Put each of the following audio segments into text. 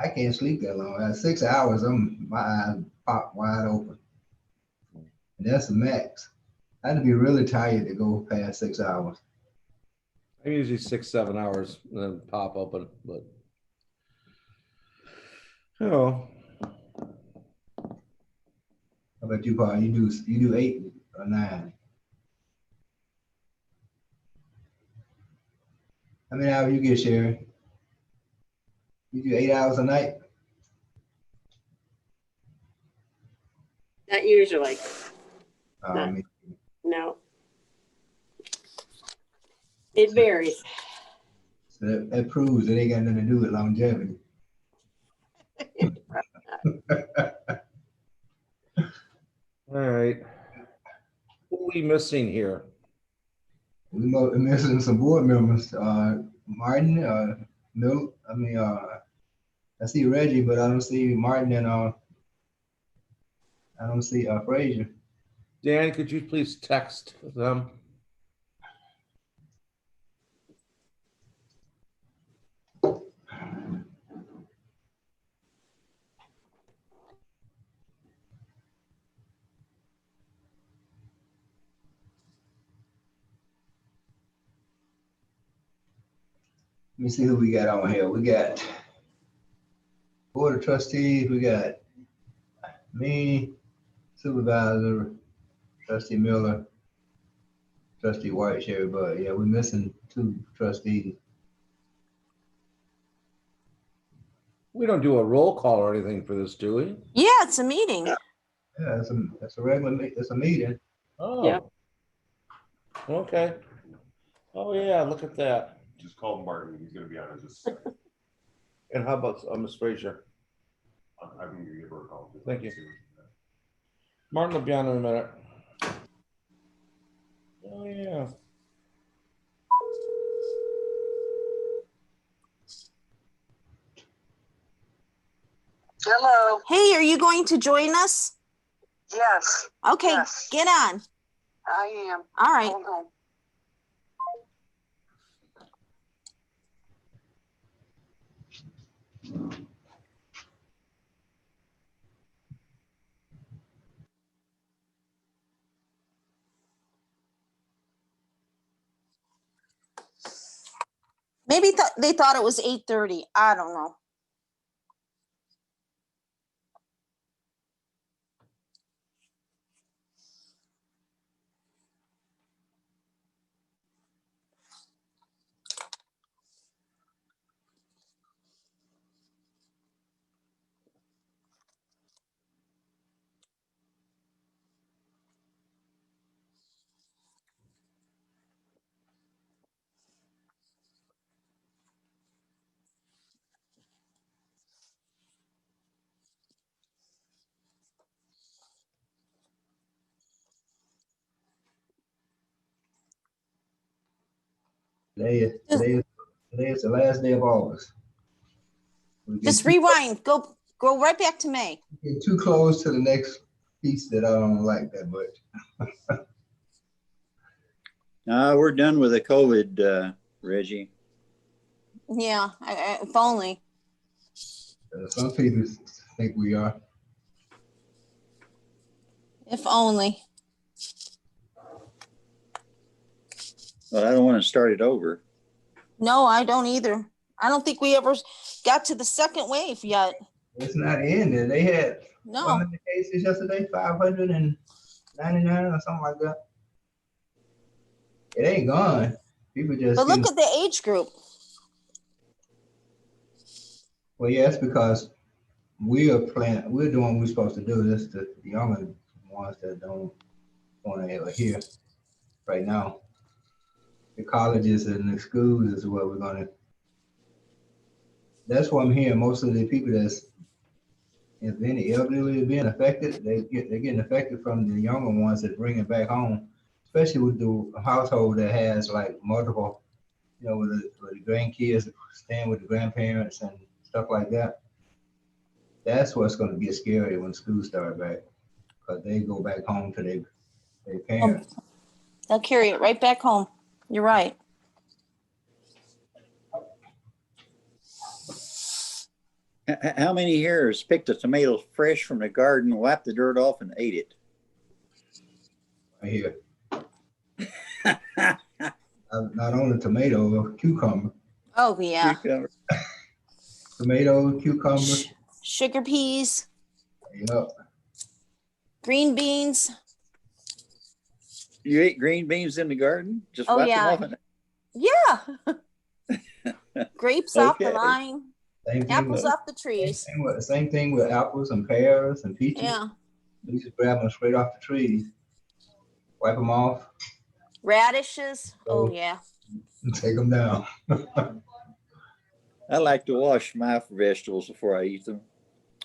I can't sleep that long. At 6 hours, my eyes pop wide open. And that's the max. I had to be really tired to go past 6 hours. I'm usually 6-7 hours and then pop open, but oh, How about you, Paul? You do 8 or 9? How many hours you get, Sherry? You do 8 hours a night? Not usually. Um, No. It varies. so that proves it ain't got nothing to do with longevity. all right. What are we missing here? We're missing some board members. Martin, I see Reggie, but I don't see Martin, and I don't see Frazier. Dan, could you please text them? Let me see who we got on here. We got Board of Trustees. We got me, Supervisor, Trustee Miller, Trustee White, Sherry Bud. Yeah, we're missing 2 trustees. We don't do a roll call or anything for this, do we? Yeah, it's a meeting. Yeah, it's a regular, it's a meeting. Oh. Yeah. Okay. Oh yeah, look at that. Just call Martin. He's going to be on in just a second. And how about Ms. Frazier? I'm going to give her a call. Thank you. Martin will be on in a minute. Oh yeah. Hello. Hey, are you going to join us? Yes, Okay, Yes. get on. I am. All right. Hold on. Maybe they thought it was 8:30. I don't know. Today is the last day of August. Just rewind. Go right back to May. Get too close to the next piece that I don't like that much. We're done with the COVID, Reggie. Yeah, if only. Some people think we are. If only. But I don't want to start it over. No, I don't either. I don't think we ever got to the second wave yet. It's not ending. They had No. how many cases yesterday? 599 or something like that. It ain't gone. People just. But look at the age group. Well, yeah, it's because we're doing what we're supposed to do. This the younger ones that don't want to hear right now. The colleges and the schools is what we're gonna. That's what I'm hearing. Most of the people that's, if any elderly being affected, they're getting affected from the younger ones that bring it back home, especially with the household that has like multiple, with the grandkids staying with the grandparents and stuff like that. That's what's going to get scary when school start back, because they go back home to their parents. They'll carry it right back home. You're right. How many here has picked a tomato fresh from the garden, wiped the dirt off, and ate it? Right here. Not only tomato, cucumber. Oh, yeah. Cucumber. Tomato, cucumber. Sugar peas, Yep. green beans. You ate green beans in the garden? Just Oh, wiped yeah. them off? Yeah. Grapes off the Okay. vine, Same thing apples with, off the trees. same thing with apples and pears and peaches. Yeah. You just grab them straight off the trees, wipe them off, Radishes. Oh, Oh. yeah. and take them down. I like to wash my vegetables before I eat them.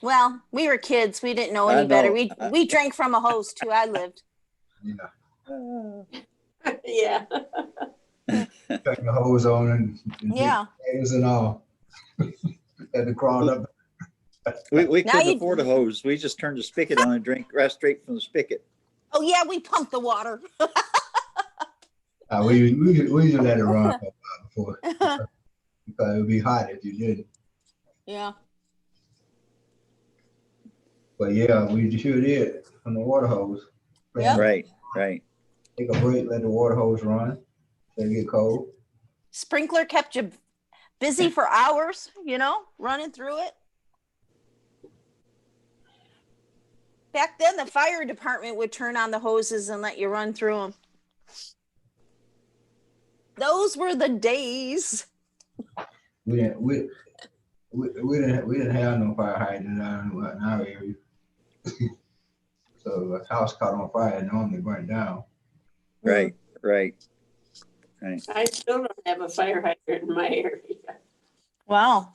Well, we were kids. We didn't know I any better. know. We drank from a hose too. I lived. Yeah. Yeah. Turn the hose on and Yeah. potatoes and all. Had to crawl up. We Now couldn't you- afford a hose. We just turned the spigot on and drank right straight from the spigot. Oh, yeah. We pumped the water. We usually let it run for a while before because it would be hot if you didn't. Yeah. But yeah, we sure did from the water hose. Yeah. Right, right. Take a break, let the water hose run. Let it get cold. Sprinkler kept you busy for hours, running through it. Back then, the fire department would turn on the hoses and let you run through them. Those were the days. We didn't have no fire hydrant in our area. So a house caught on fire it normally burnt down. Right, right. I still don't have a fire hydrant in my area. Wow.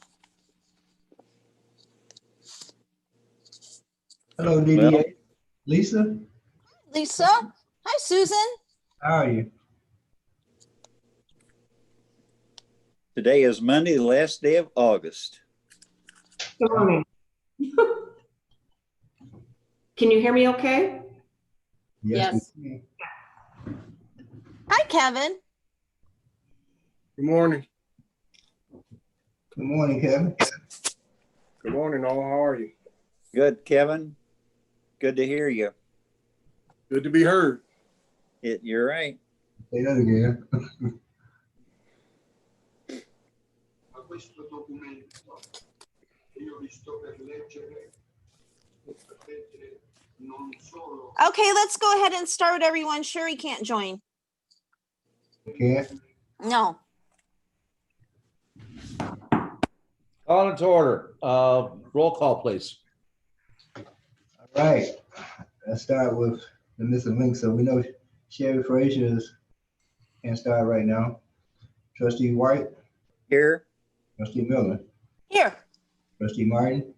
Hello, DDA. Well- Lisa, Lisa. Hi, Susan. how are you? Today is Monday, the last day of August. Good morning. Can you hear me okay? Yes. we can. Hi, Kevin. Good morning. Good morning, Kevin. Good morning, all. How are you? Good, Kevin. Good to hear you. Good to be heard. You're right. Say that again. Okay, let's go ahead and start, everyone. Sherry can't join. Can't. No. Call it to order. Roll call, please. All right. Let's start with the missing link. So we know Sherry Frazier can't start right now. Trustee White, Here, Trustee Miller, Here. Trustee Martin.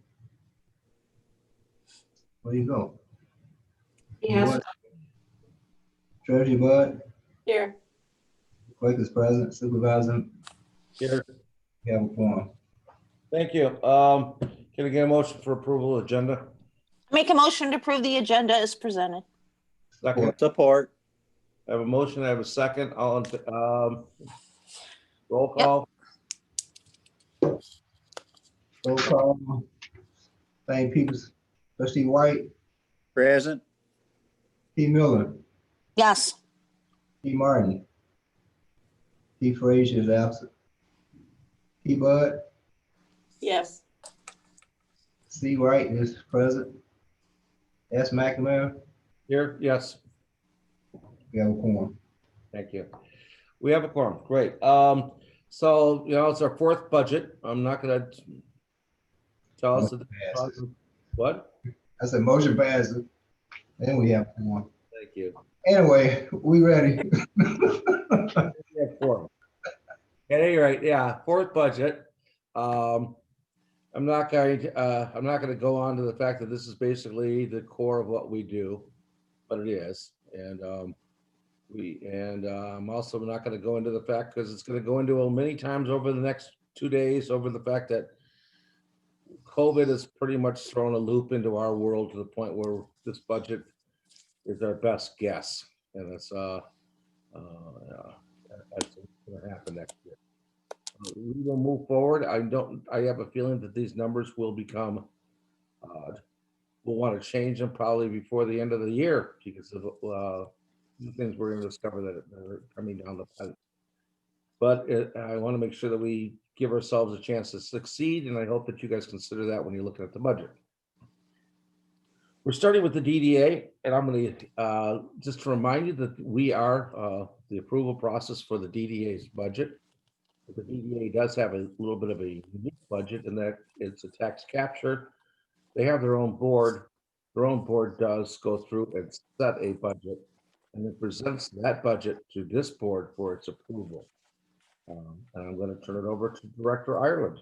Where you go? Yes. Treasury Bud, Here. clerk is present, supervisor, Here. you have a quorum. Thank you. Can I get a motion for approval of agenda? Make a motion to approve the agenda as presented. Second, support. I have a motion, I have a second, roll call. Roll call. Thank Peoples. Trustee White, Present. T. Miller, Yes. T. Martin. T. Frazier is absent. T. Bud, Yes. C. Wright is present. S. McNamara, Here, yes, we have a quorum. thank you. We have a quorum, great. So, it's our fourth budget. I'm not gonna tell us. What? I said motion passes. Then we have a quorum. Thank you. Anyway, we ready. We have quorum. At any rate, yeah, fourth budget. I'm not going to go on to the fact that this is basically the core of what we do, but it is. And I'm also not going to go into the fact, because it's going to go into many times over the next 2 days, over the fact that COVID has pretty much thrown a loop into our world to the point where this budget is our best guess. And that's going to happen next year. we will move forward. I have a feeling that these numbers will become, we'll want to change them probably before the end of the year because of the things we're going to discover that are coming down the pipe. But I want to make sure that we give ourselves a chance to succeed, and I hope that you guys consider that when you're looking at the budget. We're starting with the DDA, and I'm going to just to remind you that we are the approval process for the DDA's budget. The DDA does have a little bit of a unique budget in that it's a tax capture. They have their own board. Their own board does go through and set a budget, and it presents that budget to this board for its approval. And I'm going to turn it over to Director Ireland.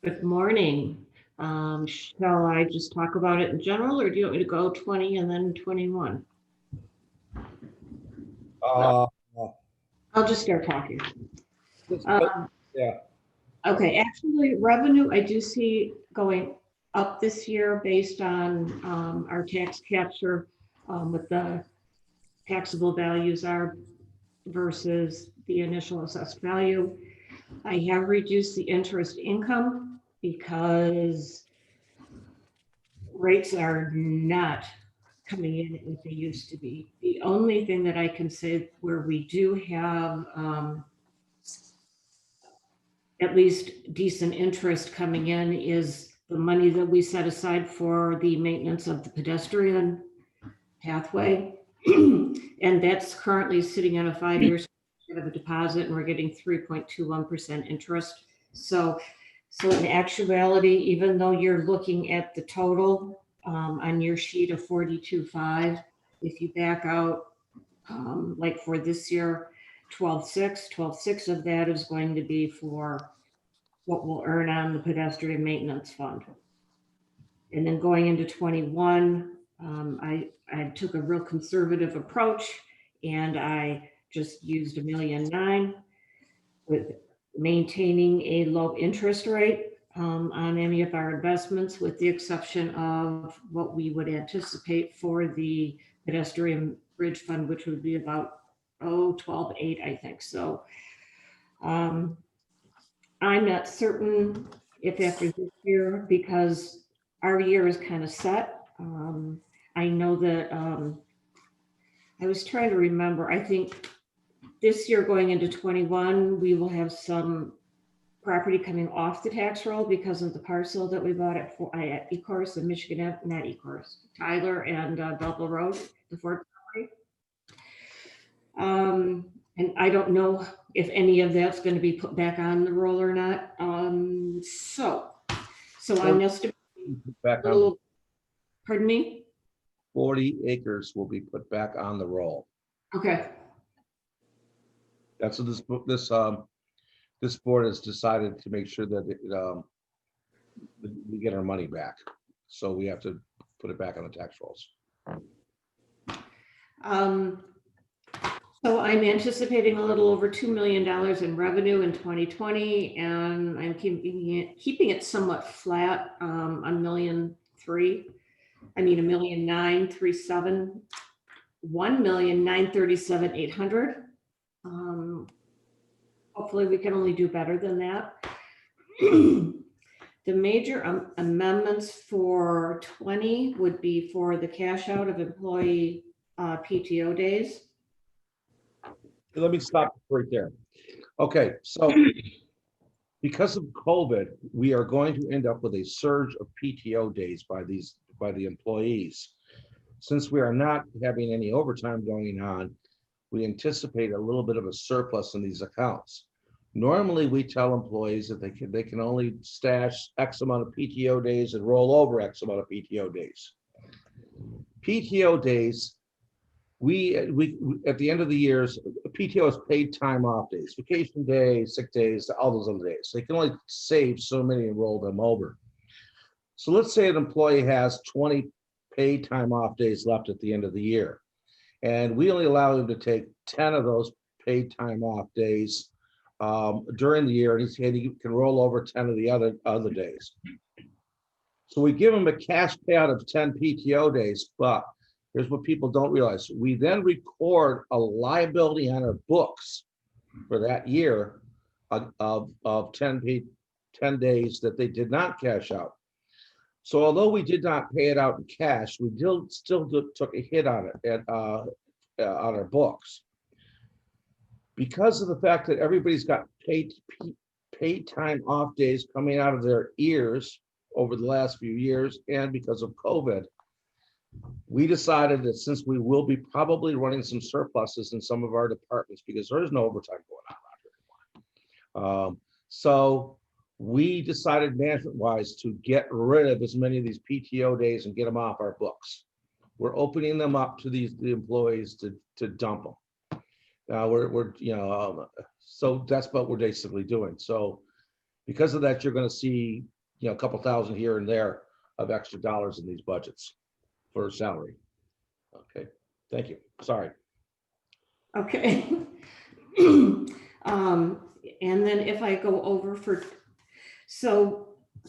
Good morning. Shall I just talk about it in general, or do you want me to go 20 and then 21? I'll just start talking. Yeah. Okay, actually, revenue, I do see going up this year based on our tax capture, what the taxable values are versus the initial assessed value. I have reduced the interest income because rates are not coming in as they used to be. The only thing that I can say where we do have at least decent interest coming in is the money that we set aside for the maintenance of the pedestrian pathway. And that's currently sitting on a 5-year of a deposit, and we're getting 3.21% interest. So in actuality, even though you're looking at the total on your sheet of 42.5, if you back out, like for this year, 12.6 of that is going to be for what we'll earn on the pedestrian maintenance fund. And then going into 21, I took a real conservative approach, and I just used $1.9 million with maintaining a low interest rate on any of our investments, with the exception of what we would anticipate for the pedestrian bridge fund, which would be about 12.8, I think. So I'm not certain if after this year, because our year is kind of set. I know that I was trying to remember, I think this year going into 21, we will have some property coming off the tax roll because of the parcel that we bought at Ecorse in Michigan, not Ecorse, Tyler and Belleville Road, the Ford property. And I don't know if any of that's going to be put back on the roll or not. So I'm estimating Back a on, little, pardon me? 40 acres will be put back on the roll. Okay. That's what this board has decided to make sure that we get our money back. So we have to put it back on the tax rolls. So I'm anticipating a little over $2 million in revenue in 2020, and I'm keeping it somewhat flat, $1.937 million, $1,937,800. Hopefully we can only do better than that. The major amendments for 20 would be for the cash out of employee PTO days. Let me stop right there. Okay, so because of COVID, we are going to end up with a surge of PTO days by the employees. Since we are not having any overtime going on, we anticipate a little bit of a surplus in these accounts. Normally, we tell employees that they can only stash X amount of PTO days and roll over X amount of PTO days. PTO days, we at the end of the years, PTO is paid time off days, vacation days, sick days, all those other days. They can only save so many and roll them over. So let's say an employee has 20 paid time off days left at the end of the year, and we only allow him to take 10 of those paid time off days during the year, and he can roll over 10 of the other days. So we give him a cash payout of 10 PTO days, but here's what people don't realize. We then record a liability on our books for that year of 10 days that they did not cash out. So although we did not pay it out in cash, we still took a hit on it on our books. Because of the fact that everybody's got paid time off days coming out of their ears over the last few years, and because of COVID, we decided that since we will be probably running some surpluses in some of our departments because there is no overtime going on around here. So we decided management-wise to get rid of as many of these PTO days and get them off our books. We're opening them up to the employees to dump them. We're so that's what we're basically doing. So because of that, you're going to see a couple thousand here and there of extra dollars in these budgets for salary. Okay, thank you. Sorry. Okay. And then if I go over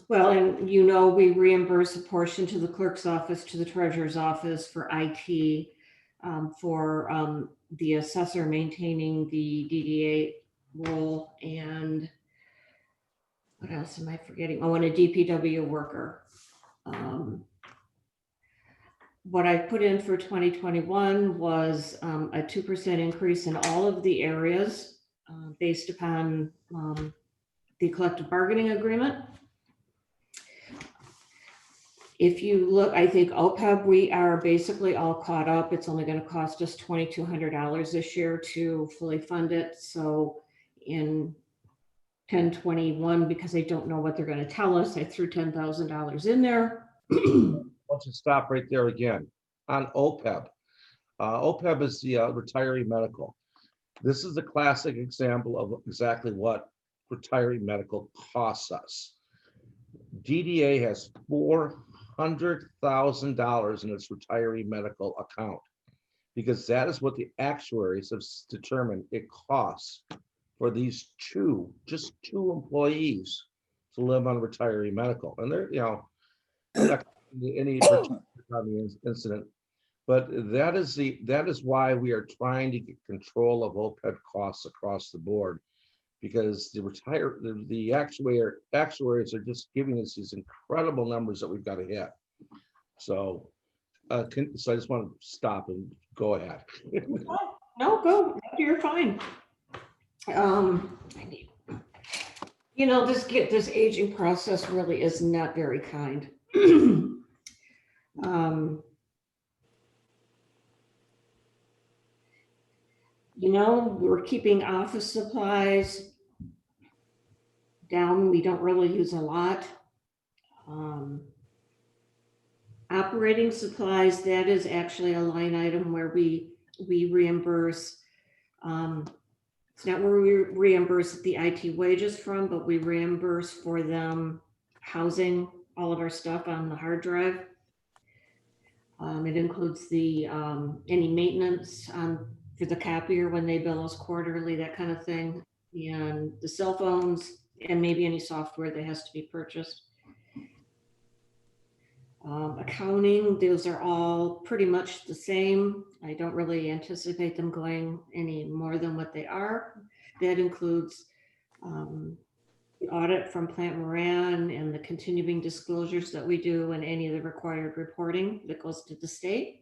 and we reimburse a portion to the clerk's office, to the treasurer's office for IT, for the assessor maintaining the DDA role, and what else am I forgetting? Oh, and a DPW worker. What I put in for 2021 was a 2% increase in all of the areas based upon the collective bargaining agreement. If you look, I think OPEB, we are basically all caught up. It's only going to cost us $2,200 this year to fully fund it. So in 1021, because I don't know what they're going to tell us, I threw $10,000 in there. Want to stop right there again on OPEB. OPEB is the retiree medical. This is a classic example of exactly what retiree medical costs us. DDA has $400,000 in its retiree medical account because that is what the actuaries have determined it costs for these just two employees to live on retiree medical. And they're, any incident, but that is why we are trying to get control of OPEB costs across the board, because the actuaries are just giving us these incredible numbers that we've got to hit. So so I just want to stop and go ahead. No, go, you're fine. This aging process really is not very kind. We're keeping office supplies down. We don't really use a lot. Operating supplies, that is actually a line item where we reimburse. It's not where we reimburse the IT wages from, but we reimburse for them housing all of our stuff on the hard drive. It includes the any maintenance for the copier when they bill us quarterly, that kind of thing, and the cell phones, and maybe any software that has to be purchased. Accounting, those are all pretty much the same. I don't really anticipate them going any more than what they are. That includes the audit from Plant Moran and the continuing disclosures that we do and any of the required reporting that goes to the state.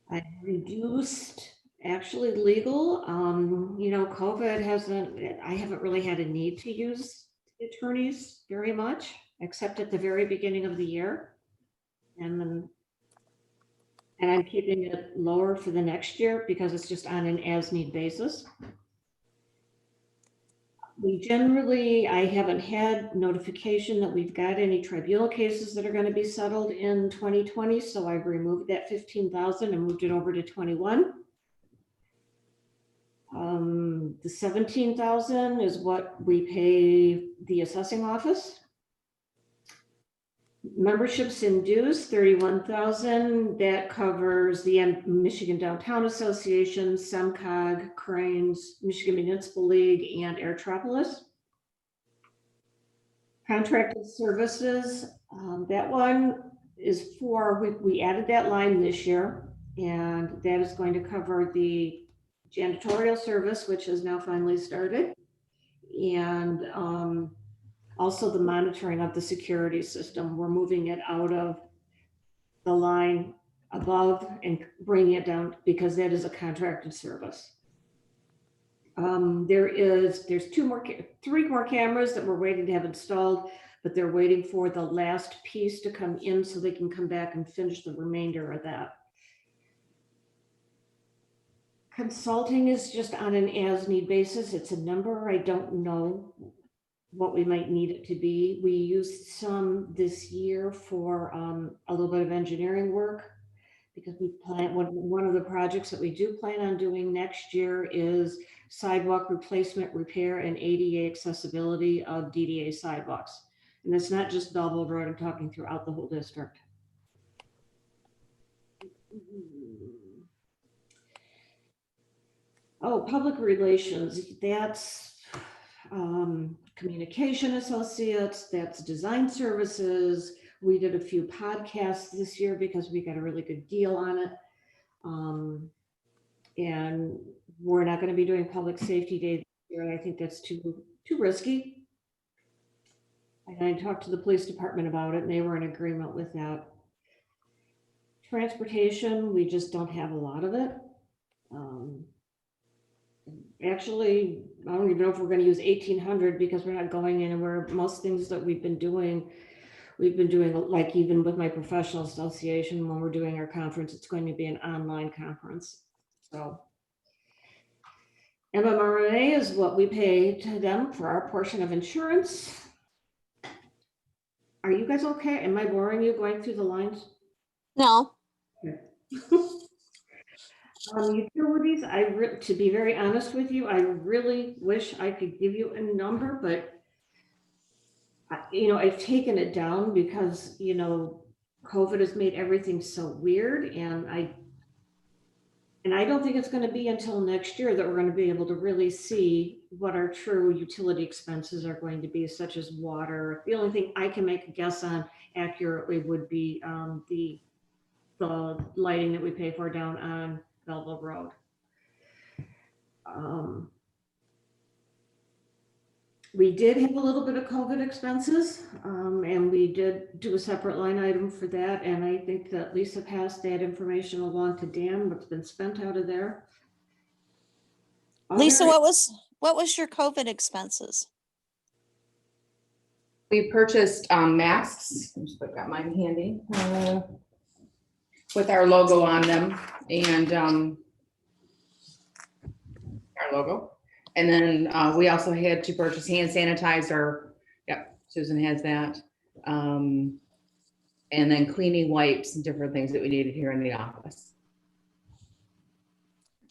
I reduced actually legal. COVID I haven't really had a need to use attorneys very much, except at the very beginning of the year. And I'm keeping it lower for the next year because it's just on an as-need basis. I haven't had notification that we've got any tribunal cases that are going to be settled in 2020. So I've removed that 15,000 and moved it over to 21. The 17,000 is what we pay the assessing office. Memberships and dues, 31,000. That covers the Michigan Downtown Association, SEMCOG, Cranes, Michigan Municipal League, and Airtropolis. Contracted services, that one is we added that line this year, and that is going to cover the janitorial service, which has now finally started. And also the monitoring of the security system. We're moving it out of the line above and bringing it down because that is a contracted service. There's three more cameras that we're waiting to have installed, but they're waiting for the last piece to come in so they can come back and finish the remainder of that. Consulting is just on an as-need basis. It's a number. I don't know what we might need it to be. We used some this year for a little bit of engineering work because we plan, one of the projects that we do plan on doing next year is sidewalk replacement, repair, and ADA accessibility of DDA sidewalks. And it's not just Belleville Road, I'm talking throughout the whole district. Oh, public relations, that's communication associates, that's design services. We did a few podcasts this year because we got a really good deal on it. And we're not going to be doing public safety day this year. I think that's too risky. And I talked to the police department about it and they were in agreement with that. Transportation, we just don't have a lot of it. Actually, I don't even know if we're going to use 1,800 because we're not going anywhere. Most things that we've been doing like even with my professional association, when we're doing our conference, it's going to be an online conference. So MMRA is what we pay to them for our portion of insurance. Are you guys okay? Am I boring you going through the lines? No, Utilities, to be very honest with you, I really wish I could give you a number, but I've taken it down because, COVID has made everything so weird. And I don't think it's going to be until next year that we're going to be able to really see what our true utility expenses are going to be, such as water. The only thing I can make a guess on accurately would be the lighting that we pay for down on Belleville Road. We did have a little bit of COVID expenses, and we did do a separate line item for that. And I think that Lisa passed that information along to Dan, what's been spent out of there. Lisa, what was your COVID expenses? We purchased masks. I've got mine handy with our logo on them and our logo. And then we also had to purchase hand sanitizer. Yep, Susan has that. And then cleaning wipes and different things that we needed here in the office.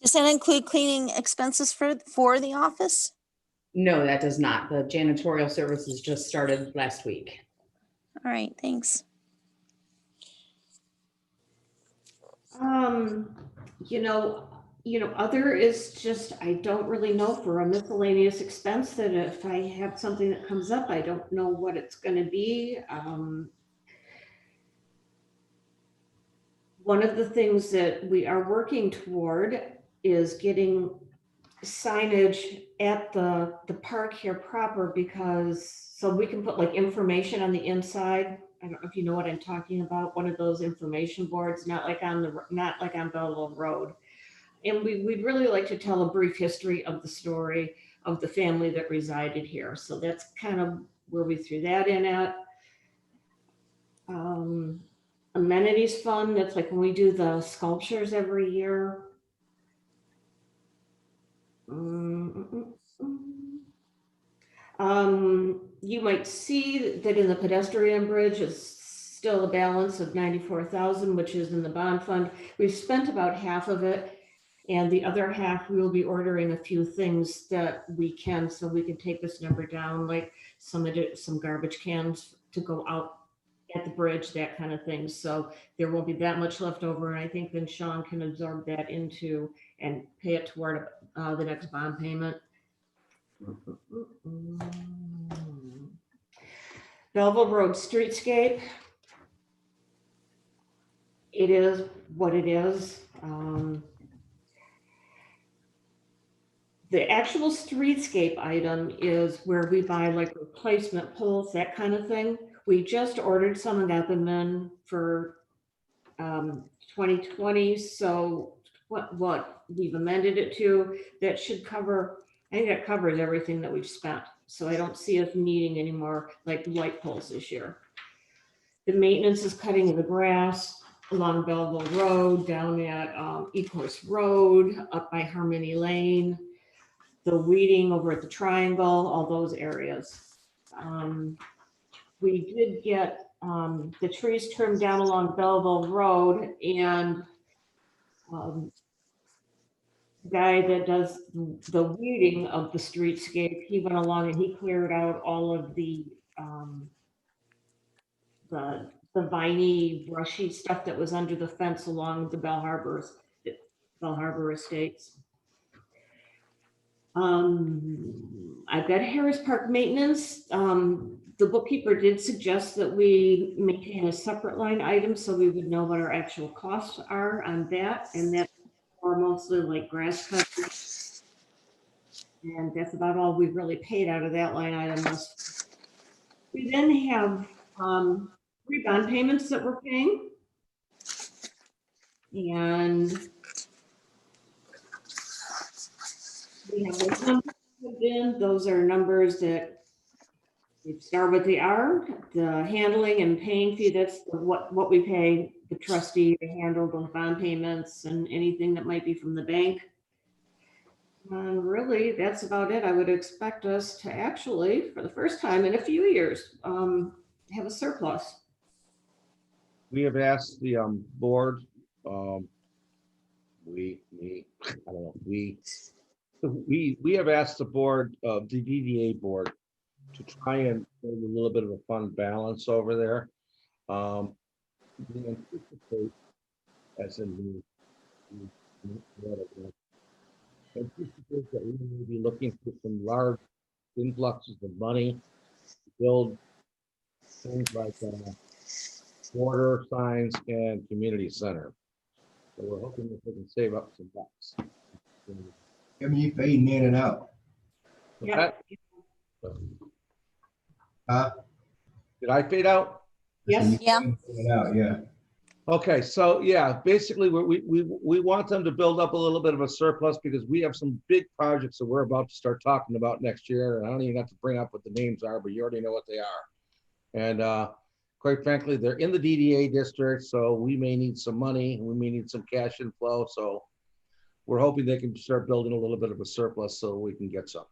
Does that include cleaning expenses for the office? No, that does not. The janitorial services just started last week. All right, thanks. Other is just, I don't really know for a miscellaneous expense that if I have something that comes up, I don't know what it's going to be. One of the things that we are working toward is getting signage at the park here proper, so we can put like information on the inside. I don't know if you know what I'm talking about. One of those information boards, not like on Belleville Road. And we'd really like to tell a brief history of the story of the family that resided here. So that's kind of where we threw that in at. Amenities fund, that's like when we do the sculptures every year. You might see that in the pedestrian bridge is still a balance of 94,000, which is in the bond fund. We've spent about half of it. And the other half, we will be ordering a few things that we can, so we can take this number down, like some garbage cans to go out at the bridge, that kind of thing. So there won't be that much left over. And I think then Sean can absorb that into and pay it toward the next bond payment. Belleville Road streetscape. It is what it is. The actual streetscape item is where we buy like replacement poles, that kind of thing. We just ordered some and got them in for 2020. So what we've amended it to, that should cover, I think that covers everything that we've spent. So I don't see us needing any more like light poles this year. The maintenance is cutting of the grass along Belleville Road, down at Ecorse Road, up by Harmony Lane, the weeding over at the Triangle, all those areas. We did get the trees trimmed down along Belleville Road, and the guy that does the weeding of the streetscape, he went along and he cleared out all of the viney, brushy stuff that was under the fence along the Bell Harbor Estates. I've got Harris Park maintenance. The bookkeeper did suggest that we maintain a separate line item so we would know what our actual costs are on that, and that's for mostly like grass cutting. And that's about all we've really paid out of that line item. We then have 3 bond payments that we're paying. And we have those numbers put in. Those are numbers that we start with the R, the handling and paying fee. That's what we pay the trustee to handle those bond payments and anything that might be from the bank. And really, that's about it. I would expect us to actually, for the first time in a few years, have a surplus. We have asked the board, we have asked the board, the DDA board, to try and build a little bit of a fund balance over there. We anticipate, as in anticipate that we will be looking for some large influxes of money to build things like border signs and community center. So we're hoping that we can save up some bucks. I mean, you fading in and out. Yeah. Did I fade out? Yes. Yeah. In and out, yeah. Okay, so yeah, basically we want them to build up a little bit of a surplus because we have some big projects that we're about to start talking about next year. And I don't even have to bring up what the names are, but you already know what they are. And quite frankly, they're in the DDA district, so we may need some money. We may need some cash inflow. So we're hoping they can start building a little bit of a surplus so we can get some.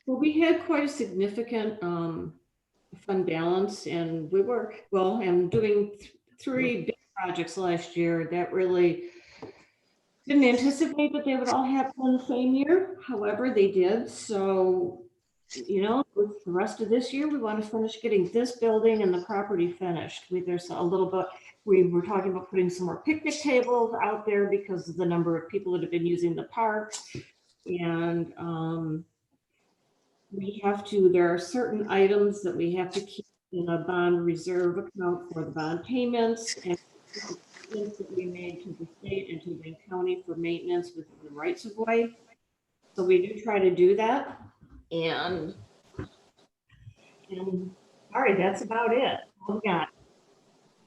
Well, we had quite a significant fund balance, and we were, well, I'm doing 3 big projects last year that really didn't anticipate that they would all happen in the same year. However, they did. So, you know, with the rest of this year, we want to finish getting this building and the property finished. There's a little bit, we were talking about putting some more picnic tables out there because of the number of people that have been using the park. And we have to, there are certain items that we have to keep in a bond reserve account for the bond payments and payments that we made to the state and to Wayne County for maintenance with the rights of way. So we do try to do that. And all right, that's about it. All we got.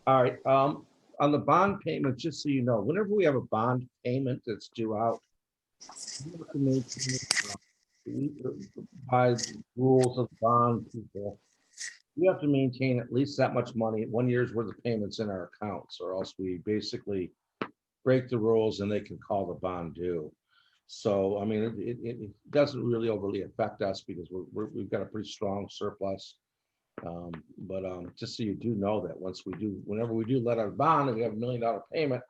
All right, on the bond payment, just so you know, whenever we have a bond payment that's due out, we have to maintain, by rules of bond people, we have to maintain at least that much money, 1 year's worth of payments in our accounts, or else we basically break the rules and they can call the bond due. So, I mean, it doesn't really overly affect us because we've got a pretty strong surplus. But just so you do know that whenever we do let out a bond and we have $1 million payment,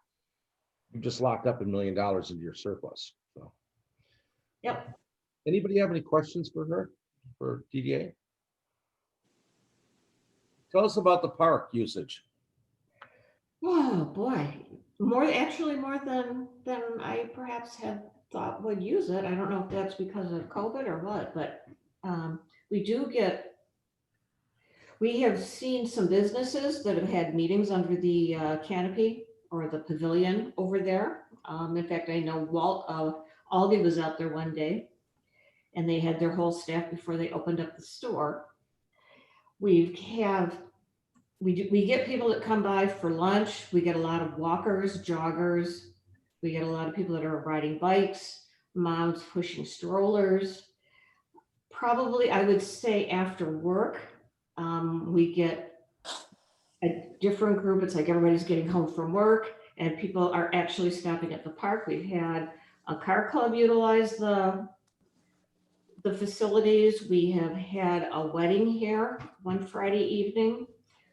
you just locked up $1 million into your surplus. So, Yep. Anybody have any questions for her, for DDA? Tell us about the park usage. Oh boy, more than I perhaps had thought would use it. I don't know if that's because of COVID or what, but we have seen some businesses that have had meetings under the canopy or the pavilion over there. In fact, I know Aldi was out there one day and they had their whole staff before they opened up the store. We get people that come by for lunch. We get a lot of walkers, joggers. We get a lot of people that are riding bikes, moms pushing strollers. Probably, I would say after work, we get a different group. It's like everybody's getting home from work and people are actually stopping at the park. We've had a car club utilize the facilities. We have had a wedding here one Friday evening.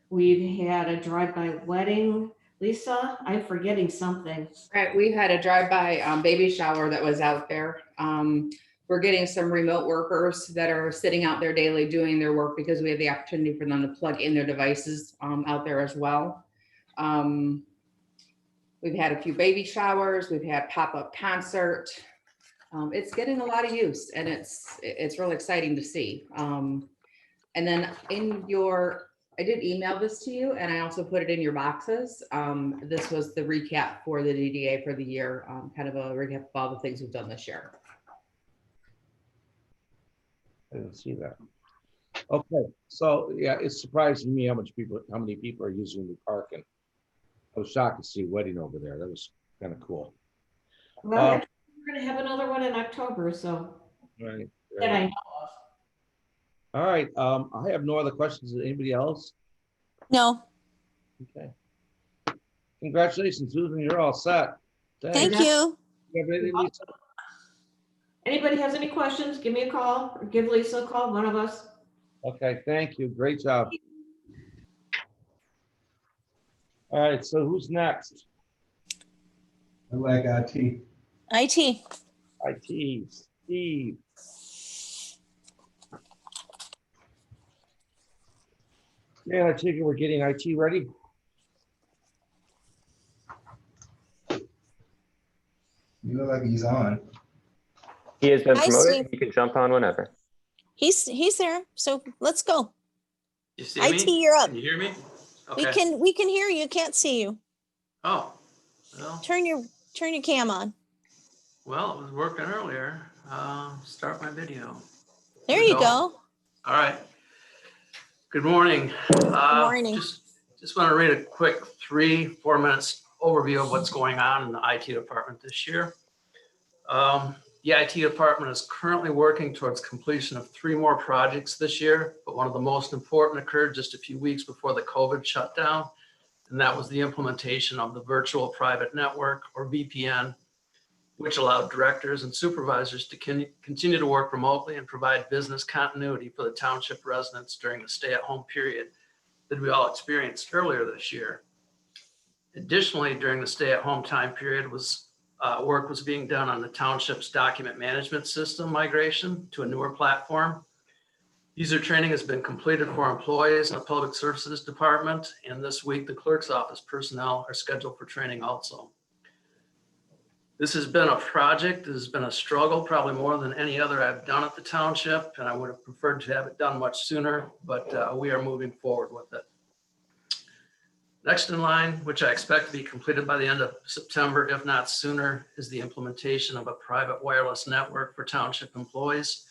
We've had a drive-by wedding. Lisa, I'm forgetting something. Right, we had a drive-by baby shower that was out there. We're getting some remote workers that are sitting out there daily doing their work because we have the opportunity for them to plug in their devices out there as well. We've had a few baby showers. We've had pop-up concert. It's getting a lot of use and it's really exciting to see. And then I did email this to you and I also put it in your boxes. This was the recap for the DDA for the year, kind of a recap of all the things we've done this year. I didn't see that. Okay, so yeah, it's surprising me how many people are using the park, and I was shocked to see a wedding over there. That was kind of cool. Well, we're gonna have another one in October, so. Right. That I know of. All right. I have no other questions. Anybody else? No, Okay. Congratulations, Susan. You're all set. thank Thanks. you. You have anything, Lisa? Anybody has any questions, give me a call or give Lisa a call, one of us. Okay, thank you. Great job. All right, so who's next? I like IT. IT. IT, Steve. Yeah, I take it we're getting IT ready. You look like he's on. He has been Hi, promoted. Steve. He can jump on whenever. He's there. So let's go. You see IT, me? you're up. Can you hear me? We Okay. can hear you. Can't see you. Oh, well, Turn your cam on. it was working earlier. Start my video. There we you go. go. All right. Good morning. Good morning. Just want to read a quick 3-4 minutes overview of what's going on in the IT department this year. The IT department is currently working towards completion of 3 more projects this year, but one of the most important occurred just a few weeks before the COVID shutdown, and that was the implementation of the virtual private network, or VPN, which allowed directors and supervisors to continue to work remotely and provide business continuity for the township residents during the stay-at-home period that we all experienced earlier this year. Additionally, during the stay-at-home time period, work was being done on the township's document management system migration to a newer platform. User training has been completed for employees in the Public Services Department, and this week the clerk's office personnel are scheduled for training also. This has been a project, this has been a struggle, probably more than any other I've done at the township, and I would have preferred to have it done much sooner, but we are moving forward with it. Next in line, which I expect to be completed by the end of September, if not sooner, is the implementation of a private wireless network for township employees.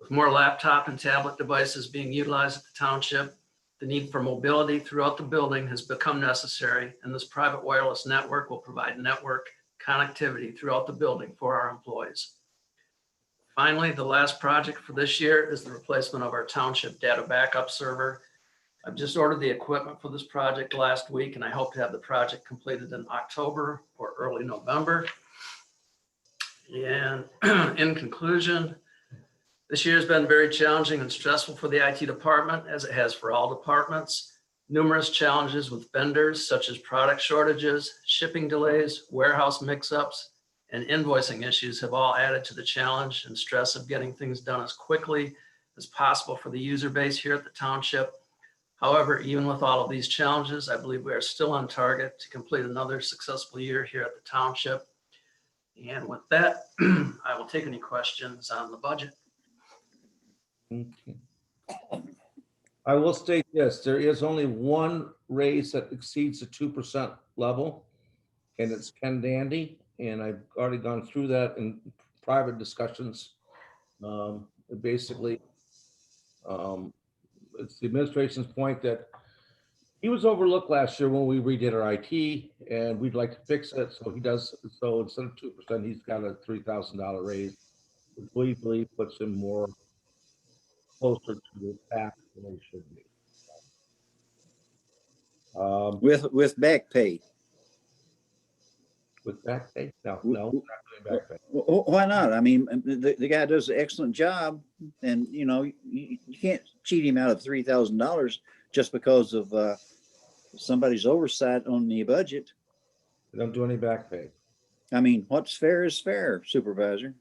With more laptop and tablet devices being utilized at the township, the need for mobility throughout the building has become necessary, and this private wireless network will provide network connectivity throughout the building for our employees. Finally, the last project for this year is the replacement of our township data backup server. I've just ordered the equipment for this project last week, and I hope to have the project completed in October or early November. And in conclusion, this year has been very challenging and stressful for the IT department, as it has for all departments. Numerous challenges with vendors, such as product shortages, shipping delays, warehouse mix-ups, and invoicing issues have all added to the challenge and stress of getting things done as quickly as possible for the user base here at the township. However, even with all of these challenges, I believe we are still on target to complete another successful year here at the township. And with that, I will take any questions on the budget. Okay. I will state this, there is only one raise that exceeds the 2% level, and it's Ken Dandy. and I've already gone through that in private discussions. Basically, it's the administration's point that he was overlooked last year when we redid our IT, and we'd like to fix it. So he does. So instead of 2%, he's got a $3,000 raise, which we believe puts him more closer to the tax than he should be. With back pay. With back pay? No, we're not doing back pay. Why not? I mean, the guy does an excellent job, and you can't cheat him out of $3,000 just because of somebody's oversight on the budget. We don't do any back pay. I mean, what's fair is fair, Supervisor.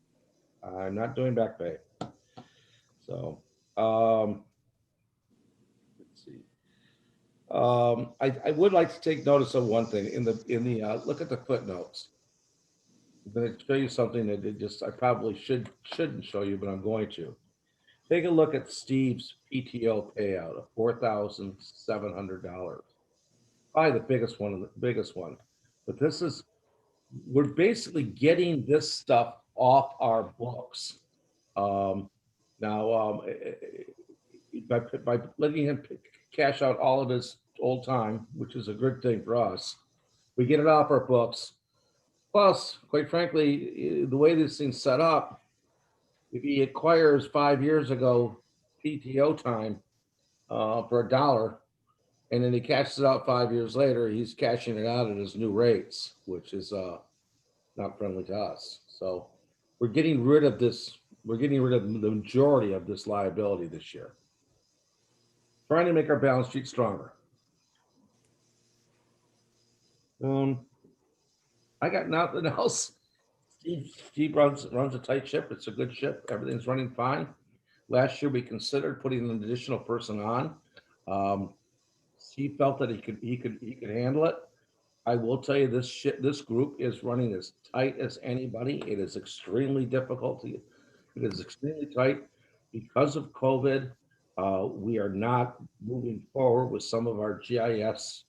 I'm not doing back pay. So, let's see. I would like to take notice of one thing in the look at the footnotes. I'm going to show you something that I probably shouldn't show you, but I'm going to. Take a look at Steve's PTO payout of $4,700. Probably the biggest one. But we're basically getting this stuff off our books. Now, by letting him cash out all of his old time, which is a good thing for us, we get it off our books. Plus, quite frankly, the way this thing's set up, if he acquires 5 years ago PTO time for $1, and then he cashes it out 5 years later, he's cashing it out at his new rates, which is not friendly to us. So we're getting rid of this. We're getting rid of the majority of this liability this year. Trying to make our balance sheet stronger. I got nothing else. Steve runs a tight ship. It's a good ship. Everything's running fine. Last year we considered putting an additional person on. Steve felt that he could handle it. I will tell you this group is running as tight as anybody. It is extremely difficult. It is extremely tight because of COVID. We are not moving forward with some of our GIS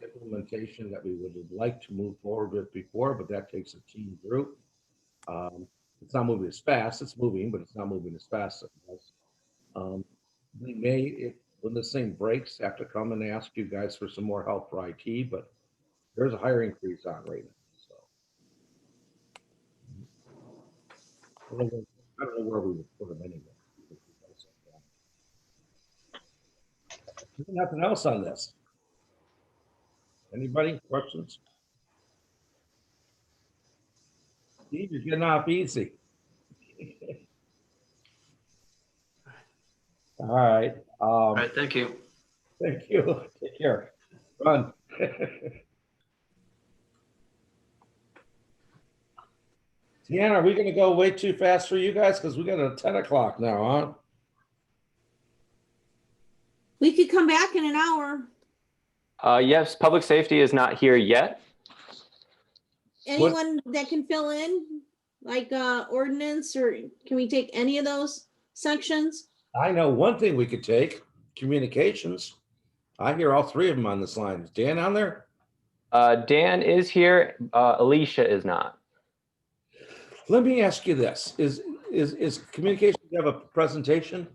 implementation that we would have liked to move forward with before, but that takes a team group. It's not moving as fast. It's moving, but it's not moving as fast as it does. We may, when this thing breaks, have to come and ask you guys for some more help for IT, but there's a hiring freeze on right now. So I don't know where we would put them anyway. There's nothing else on this. Anybody? Questions? Steve, you're getting off easy. All right. All right, thank you. Thank you. Take care. Run. Deanna, are we going to go way too fast for you guys? Because we got a 10 o'clock now, huh? We could come back in an hour. Yes, public safety is not here yet. Anyone that can fill in, like ordinance, or can we take any of those sections? I know one thing we could take, communications. I hear all three of them on this line. Is Dan on there? Dan is here. Alicia is not. Let me ask you this. Is communications have a presentation?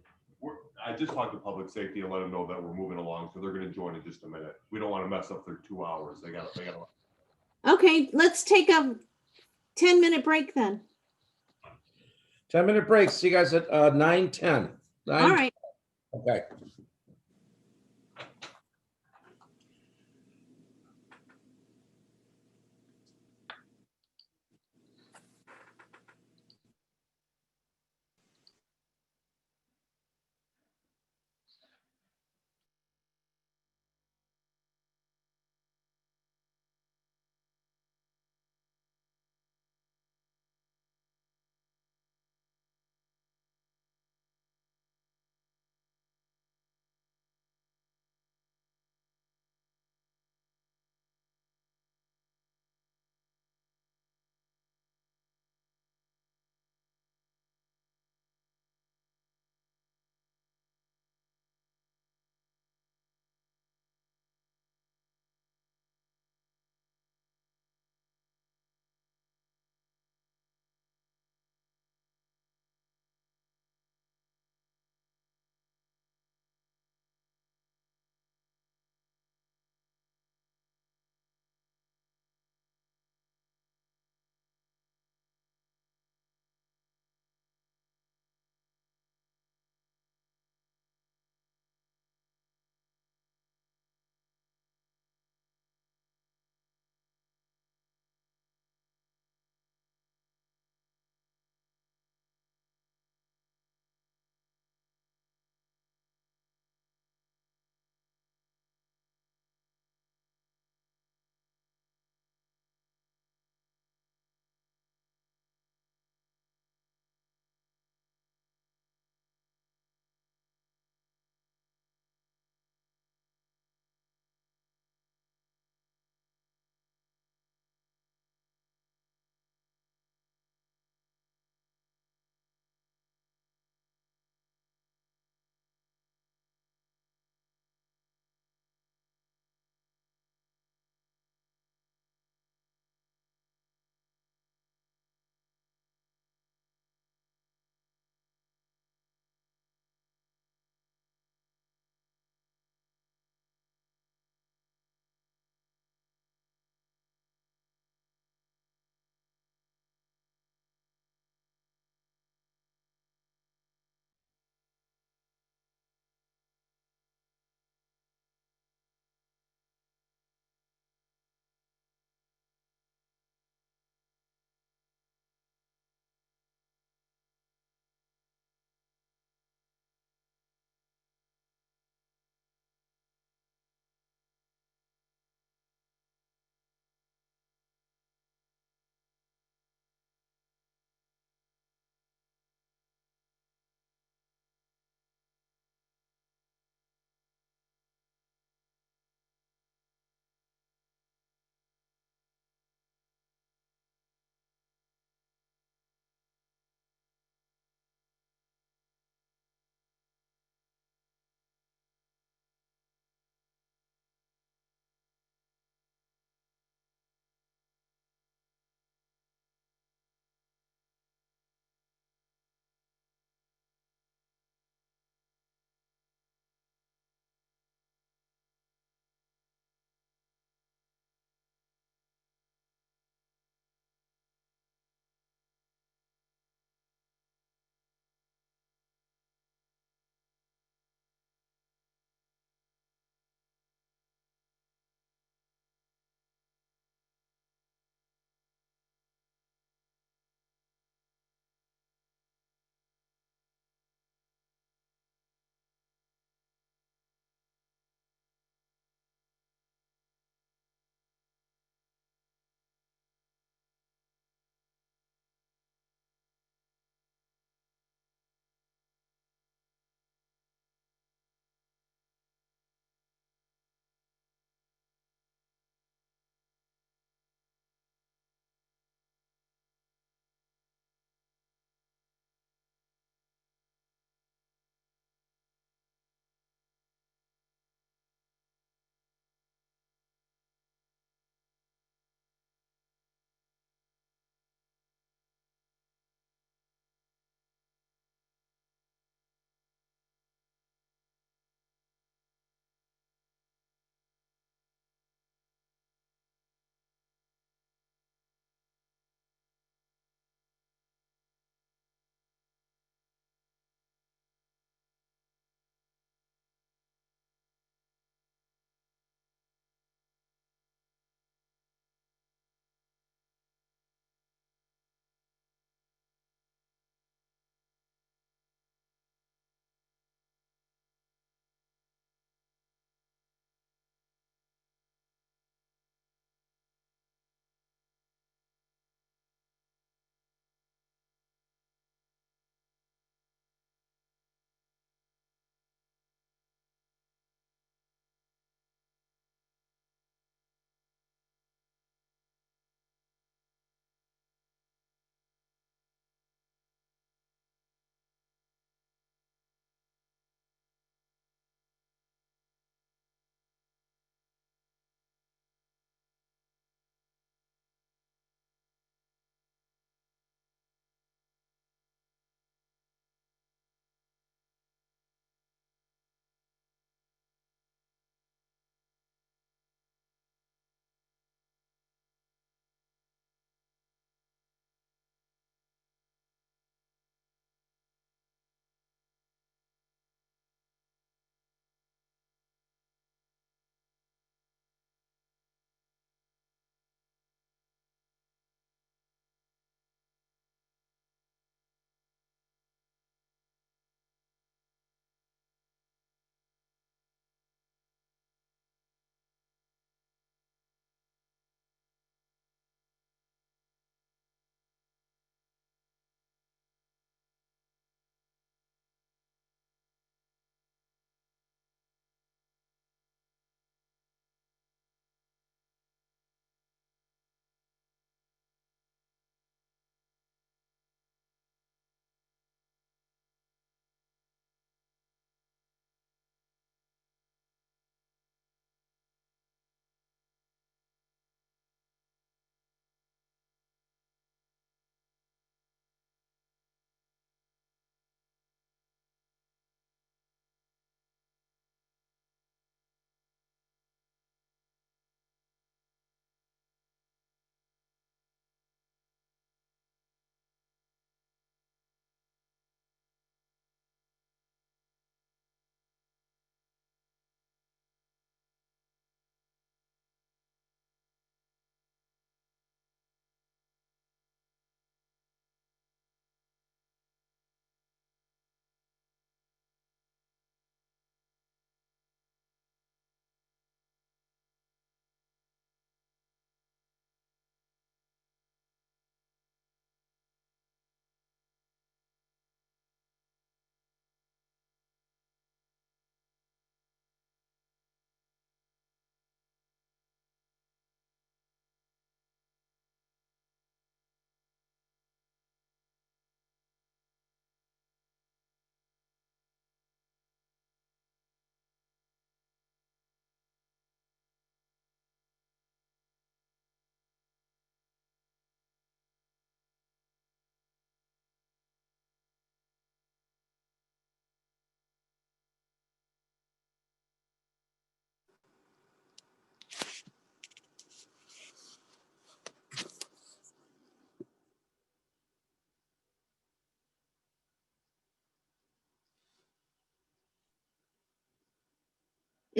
I just talked to public safety and let them know that we're moving along, so they're going to join in just a minute. We don't want to mess up their 2 hours. They got. Okay, let's take a 10-minute break then. 10-minute break. See you guys at 9:10. All right. Okay.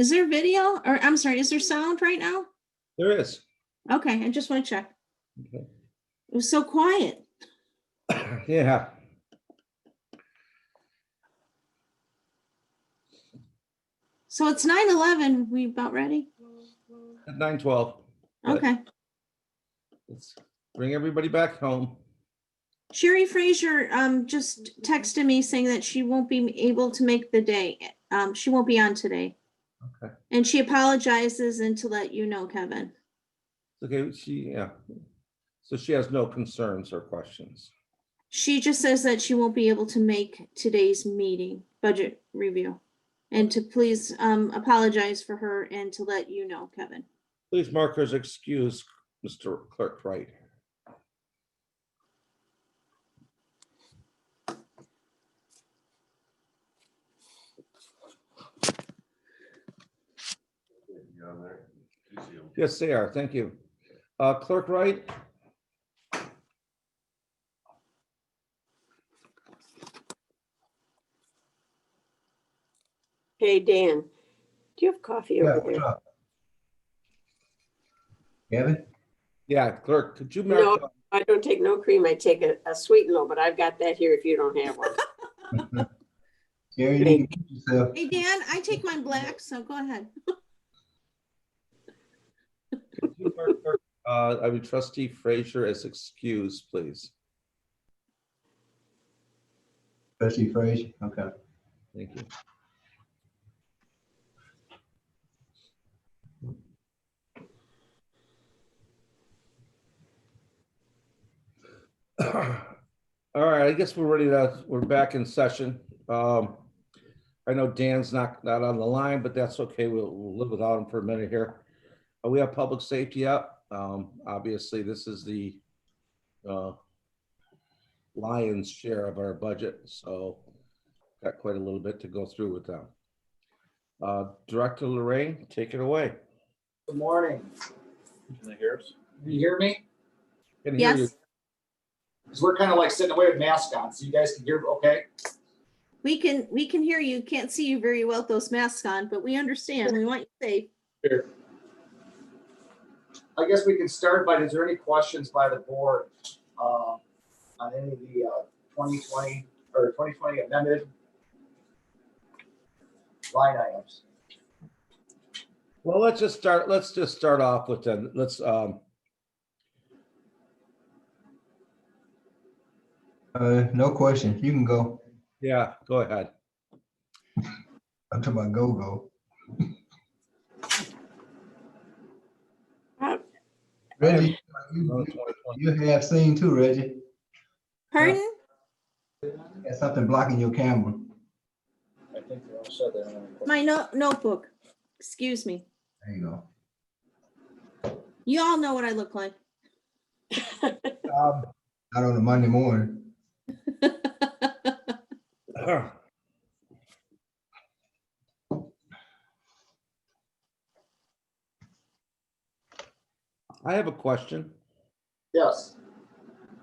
Is there video or I'm sorry, is there sound right now? There is. Okay, I just want to check. Okay. It was so quiet. Yeah. So it's 9:11. We about ready? At 9:12. Okay. Let's bring everybody back home. Sherry Frazier just texted me saying that she won't be able to make the day. She won't be on today. Okay. And she apologizes and to let you know, Kevin. Okay, yeah. So she has no concerns or questions. She just says that she won't be able to make today's meeting, budget review. And to please apologize for her and to let you know, Kevin. Please mark her as excused, Mr. Clerk Wright. Yes, they are. Thank you. Clerk Wright? Hey, Dan, do you have coffee Yeah, over what's there? up? Kevin? Yeah, clerk, could you mark? No, I don't take no cream. I take a sweet low, but I've got that here if you don't have one. Gary, you can keep yourself. Hey, Dan, I take mine black, so go ahead. Could you mark her, I would trustee Frazier as excused, please. Trustee Frazier, okay. Thank you. All right, I guess we're back in session. I know Dan's not on the line, but that's okay. We'll live without him for a minute here. We have public safety up. Obviously, this is the lion's share of our budget, so got quite a little bit to go through with them. Director Lorraine, take it away. Good morning. Can you hear us? Can you hear me? Can hear you. Yes, Because we're kind of like sitting away with masks on, so you guys can hear, okay? we can hear you. Can't see you very well with those masks on, but we understand. We want you safe. Here. I guess we can start by, is there any questions by the board on any of the 2020 or 2020 amended line items? Well, let's just start off with them. Let's No question. You can go. yeah, go ahead. I'm talking about go. Reggie, you have seen too, Reggie. Pardon? Got something blocking your camera. I think they all said that. My notebook. Excuse me. There you go. You all know what I look like. Not on a Monday morning. I have a question. Yes.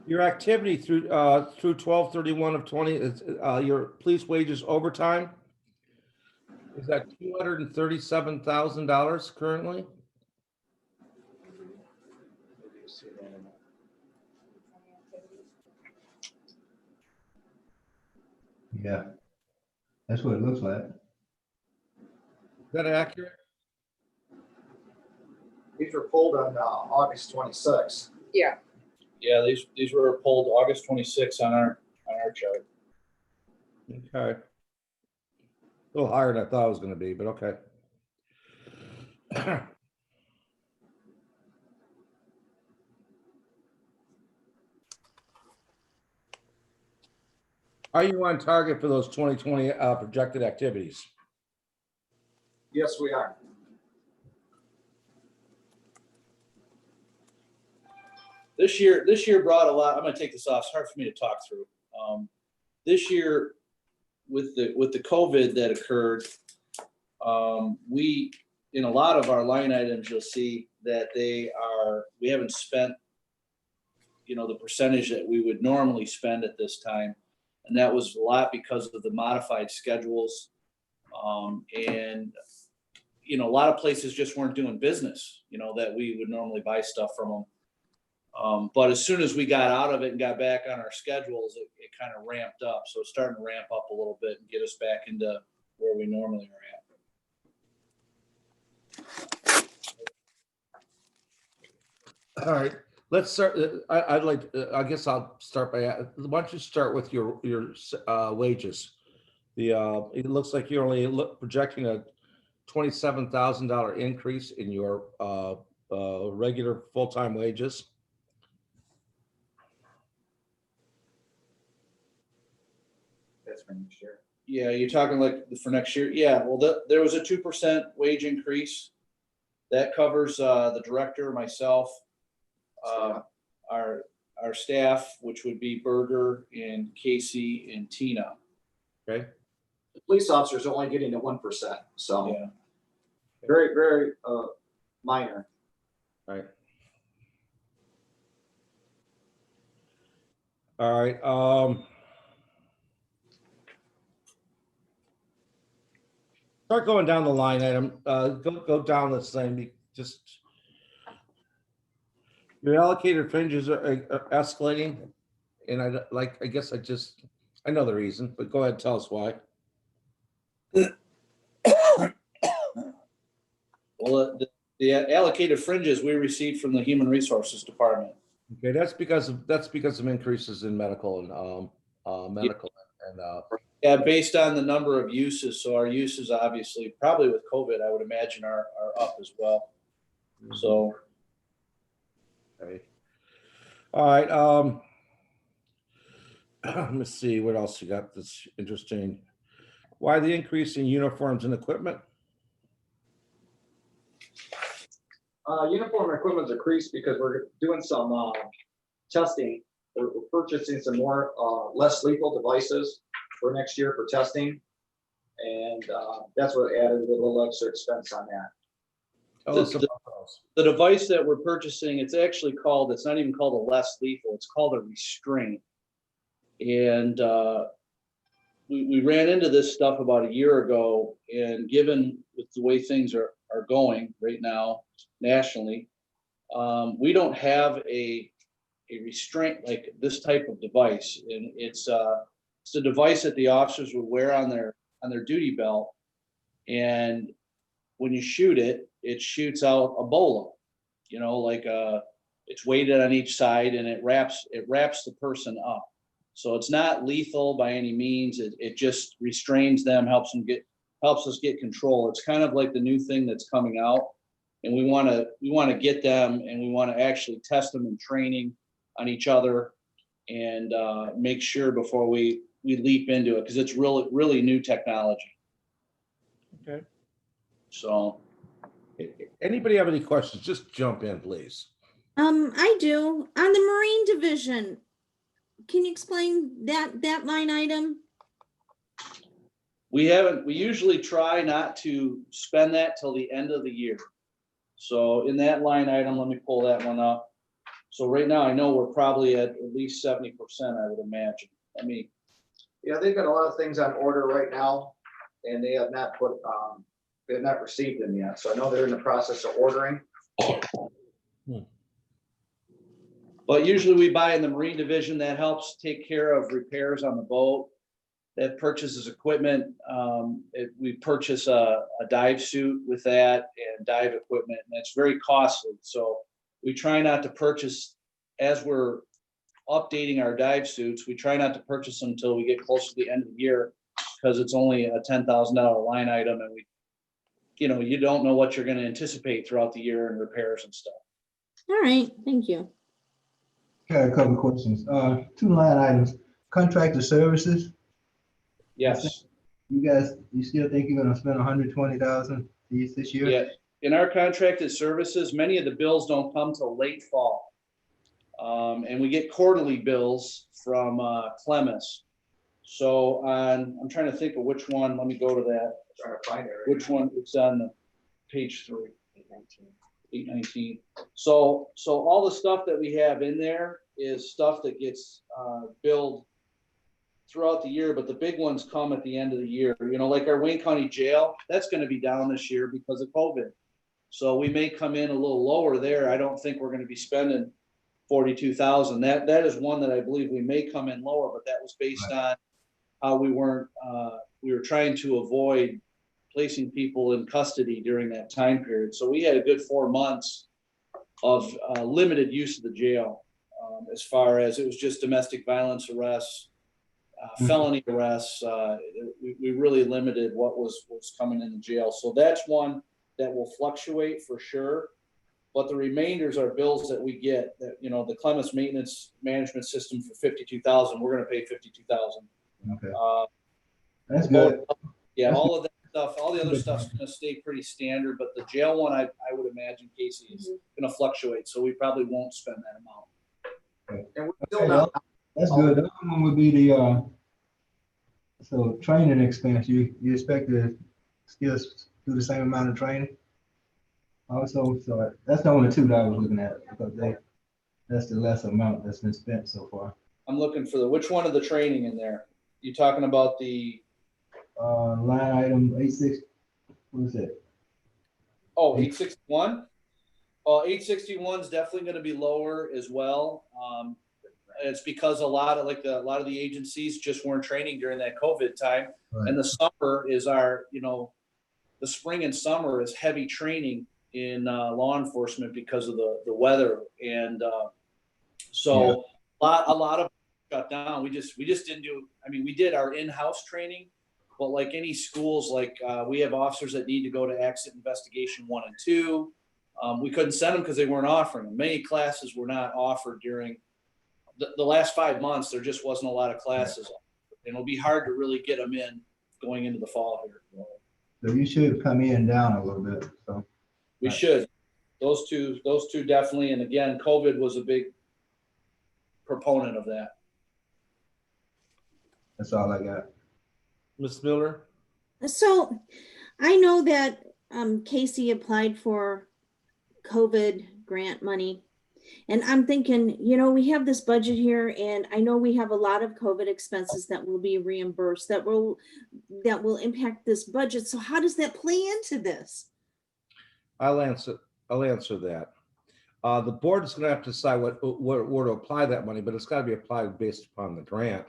Your activity through 12/31 of 20 is your police wages overtime. Is that $237,000 currently? Yeah. That's what it looks like. Is that accurate? These were pulled on August 26th. Yeah. Yeah, these were pulled August 26th on our chart. Okay. A little higher than I thought it was going to be, but okay. Are you on target for those 2020 projected activities? Yes, we are. This year brought a lot. I'm going to take this off. It's hard for me to talk through. This year, with the COVID that occurred, we in a lot of our line items, you'll see that we haven't spent, the percentage that we would normally spend at this time, and that was a lot because of the modified schedules, and you know, a lot of places just weren't doing business, you know, that we would normally buy stuff from them. But as soon as we got out of it and got back on our schedules, it kind of ramped up. So it's starting to ramp up a little bit and get us back into where we normally are at. All right, let's start. I'd like, I guess I'll start by, why don't you start with your wages? It looks like you're only projecting a $27,000 increase in your regular full-time wages. That's for next year. Yeah, you're talking like for next year? Yeah, well, there was a 2% wage increase. That covers the director, myself, our staff, which would be Berger and Casey and Tina. Okay. The police officers are only getting the 1%, so Yeah. very, very minor. Right. All right. Start going down the line item. Go down this thing. Just your allocated fringes are escalating, and I guess I know the reason, but go ahead, tell us why. Well, the allocated fringes we received from the Human Resources Department. Okay, that's because of increases in medical and medical and Yeah, based on the number of uses. So our uses, obviously, probably with COVID, I would imagine are up as well. So. Okay. All right. Let me see what else you got that's interesting. Why the increase in uniforms and equipment? Uniform equipment's increased because we're doing some testing. We're purchasing some more less lethal devices for next year for testing. And that's what added a little extra expense on that. The device that we're purchasing, it's not even called a less lethal, it's called a restraint. And we ran into this stuff about a year ago, and given with the way things are going right now nationally, we don't have a restraint like this type of device. And it's a device that the officers would wear on their duty belt. And when you shoot it, it shoots out a bolo, you know, like it's weighted on each side, and it wraps the person up. So it's not lethal by any means. It just restrains them, helps us get control. It's kind of like the new thing that's coming out, and we want to get them, and we want to actually test them in training on each other, and make sure before we leap into it, because it's really new technology. Okay. So. Anybody have any questions? Just jump in, please. I do. On the Marine Division, can you explain that line item? We usually try not to spend that till the end of the year. So in that line item, let me pull that one up. So right now, I know we're probably at least 70%, I would imagine. Yeah, they've got a lot of things on order right now, and they have not received them yet. So I know they're in the process of ordering. But usually we buy in the Marine Division. That helps take care of repairs on the boat. That purchases equipment. We purchase a dive suit with that and dive equipment, and it's very costly. So we try not to purchase, as we're updating our dive suits, we try not to purchase them until we get close to the end of the year, because it's only a $10,000 line item, and you don't know what you're going to anticipate throughout the year in repairs and stuff. All right, thank you. Got a couple of questions. 2 line items. Contracted services. Yes. You still think you're gonna spend $120,000 this year? Yeah. In our contracted services, many of the bills don't come till late fall. And we get quarterly bills from Clemens. So I'm trying to think of which one. Let me go to that. Trying to find it. Which one? It's on page 3. 819. So all the stuff that we have in there is stuff that gets billed throughout the year, but the big ones come at the end of the year. You know, like our Wayne County Jail, that's going to be down this year because of COVID. So we may come in a little lower there. I don't think we're going to be spending 42,000. That is one that I believe we may come in lower, but that was based on how we were trying to avoid placing people in custody during that time period. So we had a good 4 months of limited use of the jail, as far as it was just domestic violence arrests, felony arrests. We really limited what was coming in the jail. So that's one that will fluctuate for sure. But the remainders are bills that we get that, you know, the Clemens Maintenance Management System for 52,000, we're going to pay 52,000. Okay. That's good. Yeah, all of that stuff, all the other stuff's going to stay pretty standard, but the jail one, I would imagine, Casey, is going to fluctuate. So we probably won't spend that amount. And we're Okay, still not. that's good. The other one would be the, so training expense, you expect to still do the same amount of training? Also, so that's the only two that I was looking at, because that's the less amount that's been spent so far. I'm looking for which one of the training in there? You talking about the line item 86, what is it? Oh, 861? 861 is definitely going to be lower as well. It's because a lot of the agencies just weren't training during that COVID time. Right. And the summer is the spring and summer is heavy training in law enforcement because of the weather. And so a lot of shut down. We just didn't do, we did our in-house training, but like any schools, we have officers that need to go to accident investigation 1 and 2. We couldn't send them because they weren't offering them. Many classes were not offered during the last 5 months. There just wasn't a lot of classes. And it'll be hard to really get them in going into the fall here. So you should come in down a little bit. So we should. Those two definitely. And again, COVID was a big proponent of that. That's all I got. Ms. Miller? So I know that Casey applied for COVID grant money. And I'm thinking, we have this budget here, and I know we have a lot of COVID expenses that will be reimbursed, that will impact this budget. So how does that play into this? I'll answer that. The board is going to have to decide where to apply that money, but it's got to be applied based upon the grant.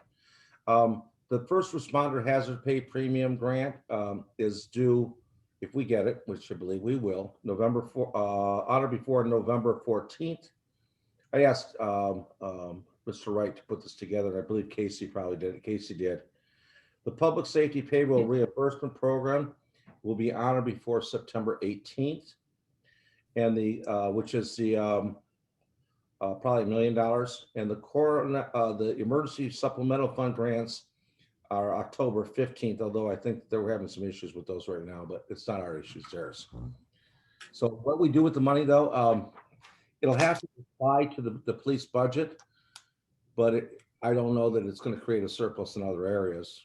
The first responder hazard pay premium grant is due, if we get it, which I believe we will, on or before November 14th. I asked Mr. Wright to put this together, and I believe Casey probably did it. Casey did. The Public Safety Payroll Reimbursement Program will be on or before September 18th, and which is the probably $1 million. And the Emergency Supplemental Fund grants are October 15th, although I think that we're having some issues with those right now, but it's not our issues, theirs. So what we do with the money, though, it'll have to apply to the police budget, but I don't know that it's going to create a surplus in other areas.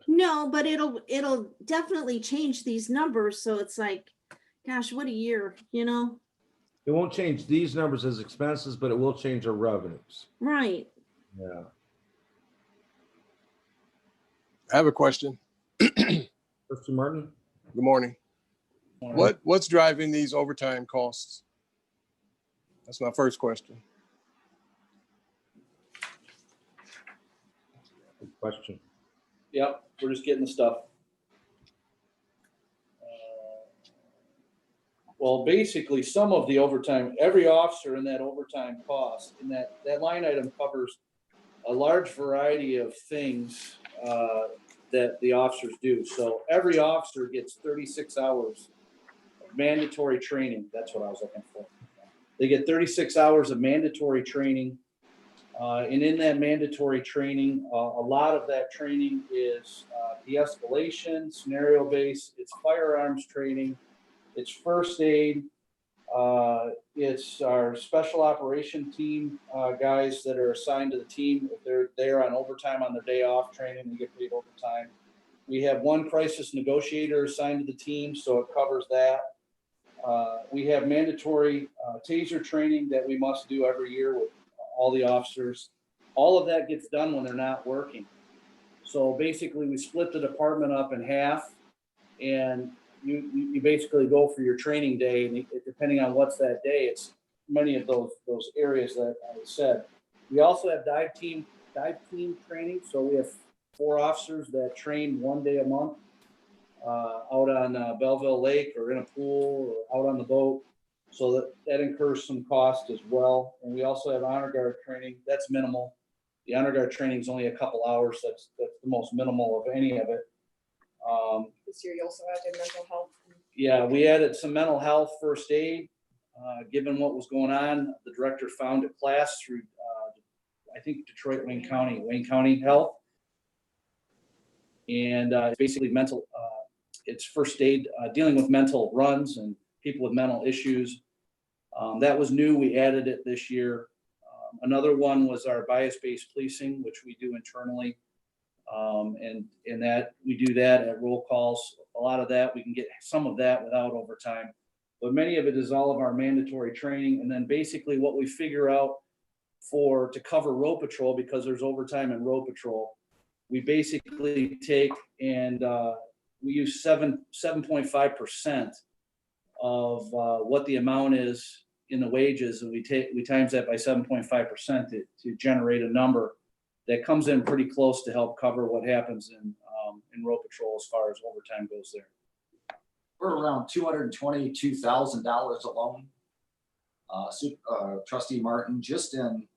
No, but it'll definitely change these numbers. So it's like, gosh, what a year, It won't change these numbers as expenses, but it will change our revenues. Right. Yeah. I have a question. Mr. Martin? Good morning. What's driving these overtime costs? That's my first question. Good question. Yep, we're just getting the stuff. Well, basically, some of the overtime, every officer in that overtime cost, in that line item covers a large variety of things that the officers do. So every officer gets 36 hours of mandatory training. That's what I was looking for. They get 36 hours of mandatory training. And in that mandatory training, a lot of that training is de-escalation, scenario-based, it's firearms training, it's first aid, it's our special operation team guys that are assigned to the team. If they're there on overtime on their day off training, they get paid overtime. We have one crisis negotiator assigned to the team, so it covers that. We have mandatory taser training that we must do every year with all the officers. All of that gets done when they're not working. So basically, we split the department up in half, and you basically go for your training day, and depending on what's that day, it's many of those areas that I said. We also have dive team training, so we have 4 officers that train 1 day a month out on Belleville Lake or in a pool or out on the boat. So that incurs some cost as well. And we also have honor guard training. That's minimal. The honor guard training is only a couple hours. That's the most minimal of any of it. This year you also added mental health. Yeah, we added some mental health first aid. Given what was going on, the director found a class through, I think, Detroit, Wayne County Health. And it's basically mental, it's first aid, dealing with mental runs and people with mental issues. That was new. We added it this year. Another one was our bias-based policing, which we do internally. And that we do that at roll calls. A lot of that, we can get some of that without overtime, but many of it is all of our mandatory training. And then basically what we figure out to cover road patrol, because there's overtime in road patrol, we basically take and we use 7.5% of what the amount is in the wages, and we times that by 7.5% to generate a number that comes in pretty close to help cover what happens in road patrol as far as overtime goes there. We're around $222,000 alone. Trustee Martin, just in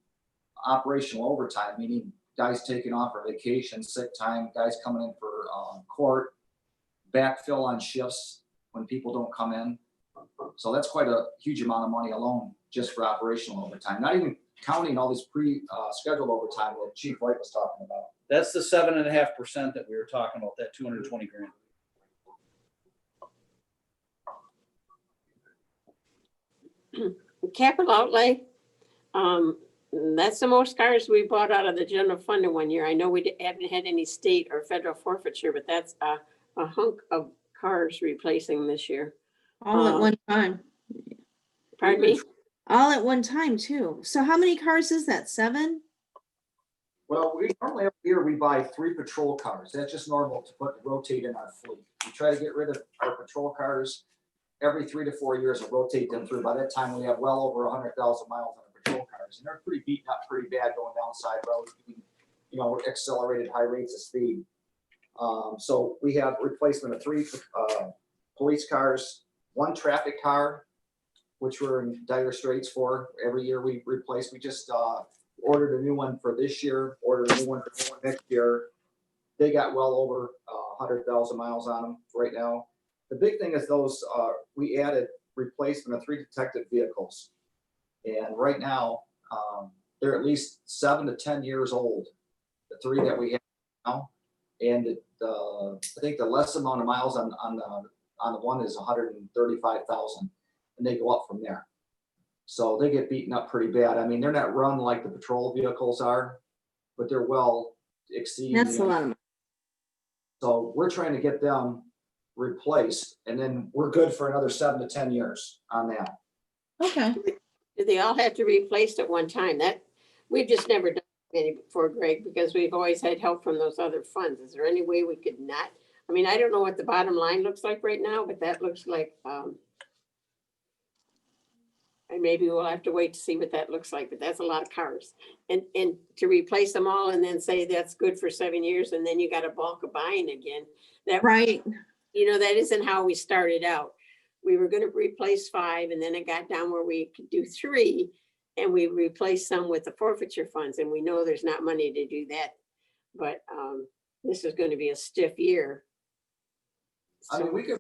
operational overtime, meaning guys taking off for vacation, sick time, guys coming in for court, backfill on shifts when people don't come in. So that's quite a huge amount of money alone just for operational overtime, not even counting all this scheduled overtime that Chief White was talking about. That's the 7.5% that we were talking about, that 220 grand. Capital outlay, that's the most cars we bought out of the general fund in 1 year. I know we haven't had any state or federal forfeiture, but that's a hunk of cars replacing this year. All at one time. Pardon me? All at one time too. So how many cars is that? 7? Well, we normally every year we buy 3 patrol cars. That's just normal to rotate in our fleet. We try to get rid of our patrol cars every 3 to 4 years and rotate them through. By that time, we have well over 100,000 miles on the patrol cars, and they're pretty beaten up, pretty bad going down side roads, accelerated high rates of speed. So we have replacement of 3 police cars, 1 traffic car, which we're in dire straits for. Every year we replace. We just ordered a new one for this year, ordered a new one for next year. They got well over 100,000 miles on them right now. The big thing is those, we added replacement of 3 detective vehicles. And right now, they're at least 7 to 10 years old, the 3 that we have now. And I think the less amount of miles on the one is 135,000, and they go up from there. So they get beaten up pretty bad. I mean, they're not run like the patrol vehicles are, but they're well exceeding. That's a lot of money. So we're trying to get them replaced, and then we're good for another 7 to 10 years on that. Okay. Do they all have to be replaced at one time? That, we've just never done any before, Greg, because we've always had help from those other funds. Is there any way we could not? I mean, I don't know what the bottom line looks like right now, but that looks like, and maybe we'll have to wait to see what that looks like, but that's a lot of cars. And to replace them all and then say that's good for 7 years, and then you got a bulk of buying again. That, right. That isn't how we started out. We were going to replace 5, and then it got down where we could do 3, and we replaced some with the forfeiture funds, and we know there's not money to do that. But this is going to be a stiff year. I mean, we could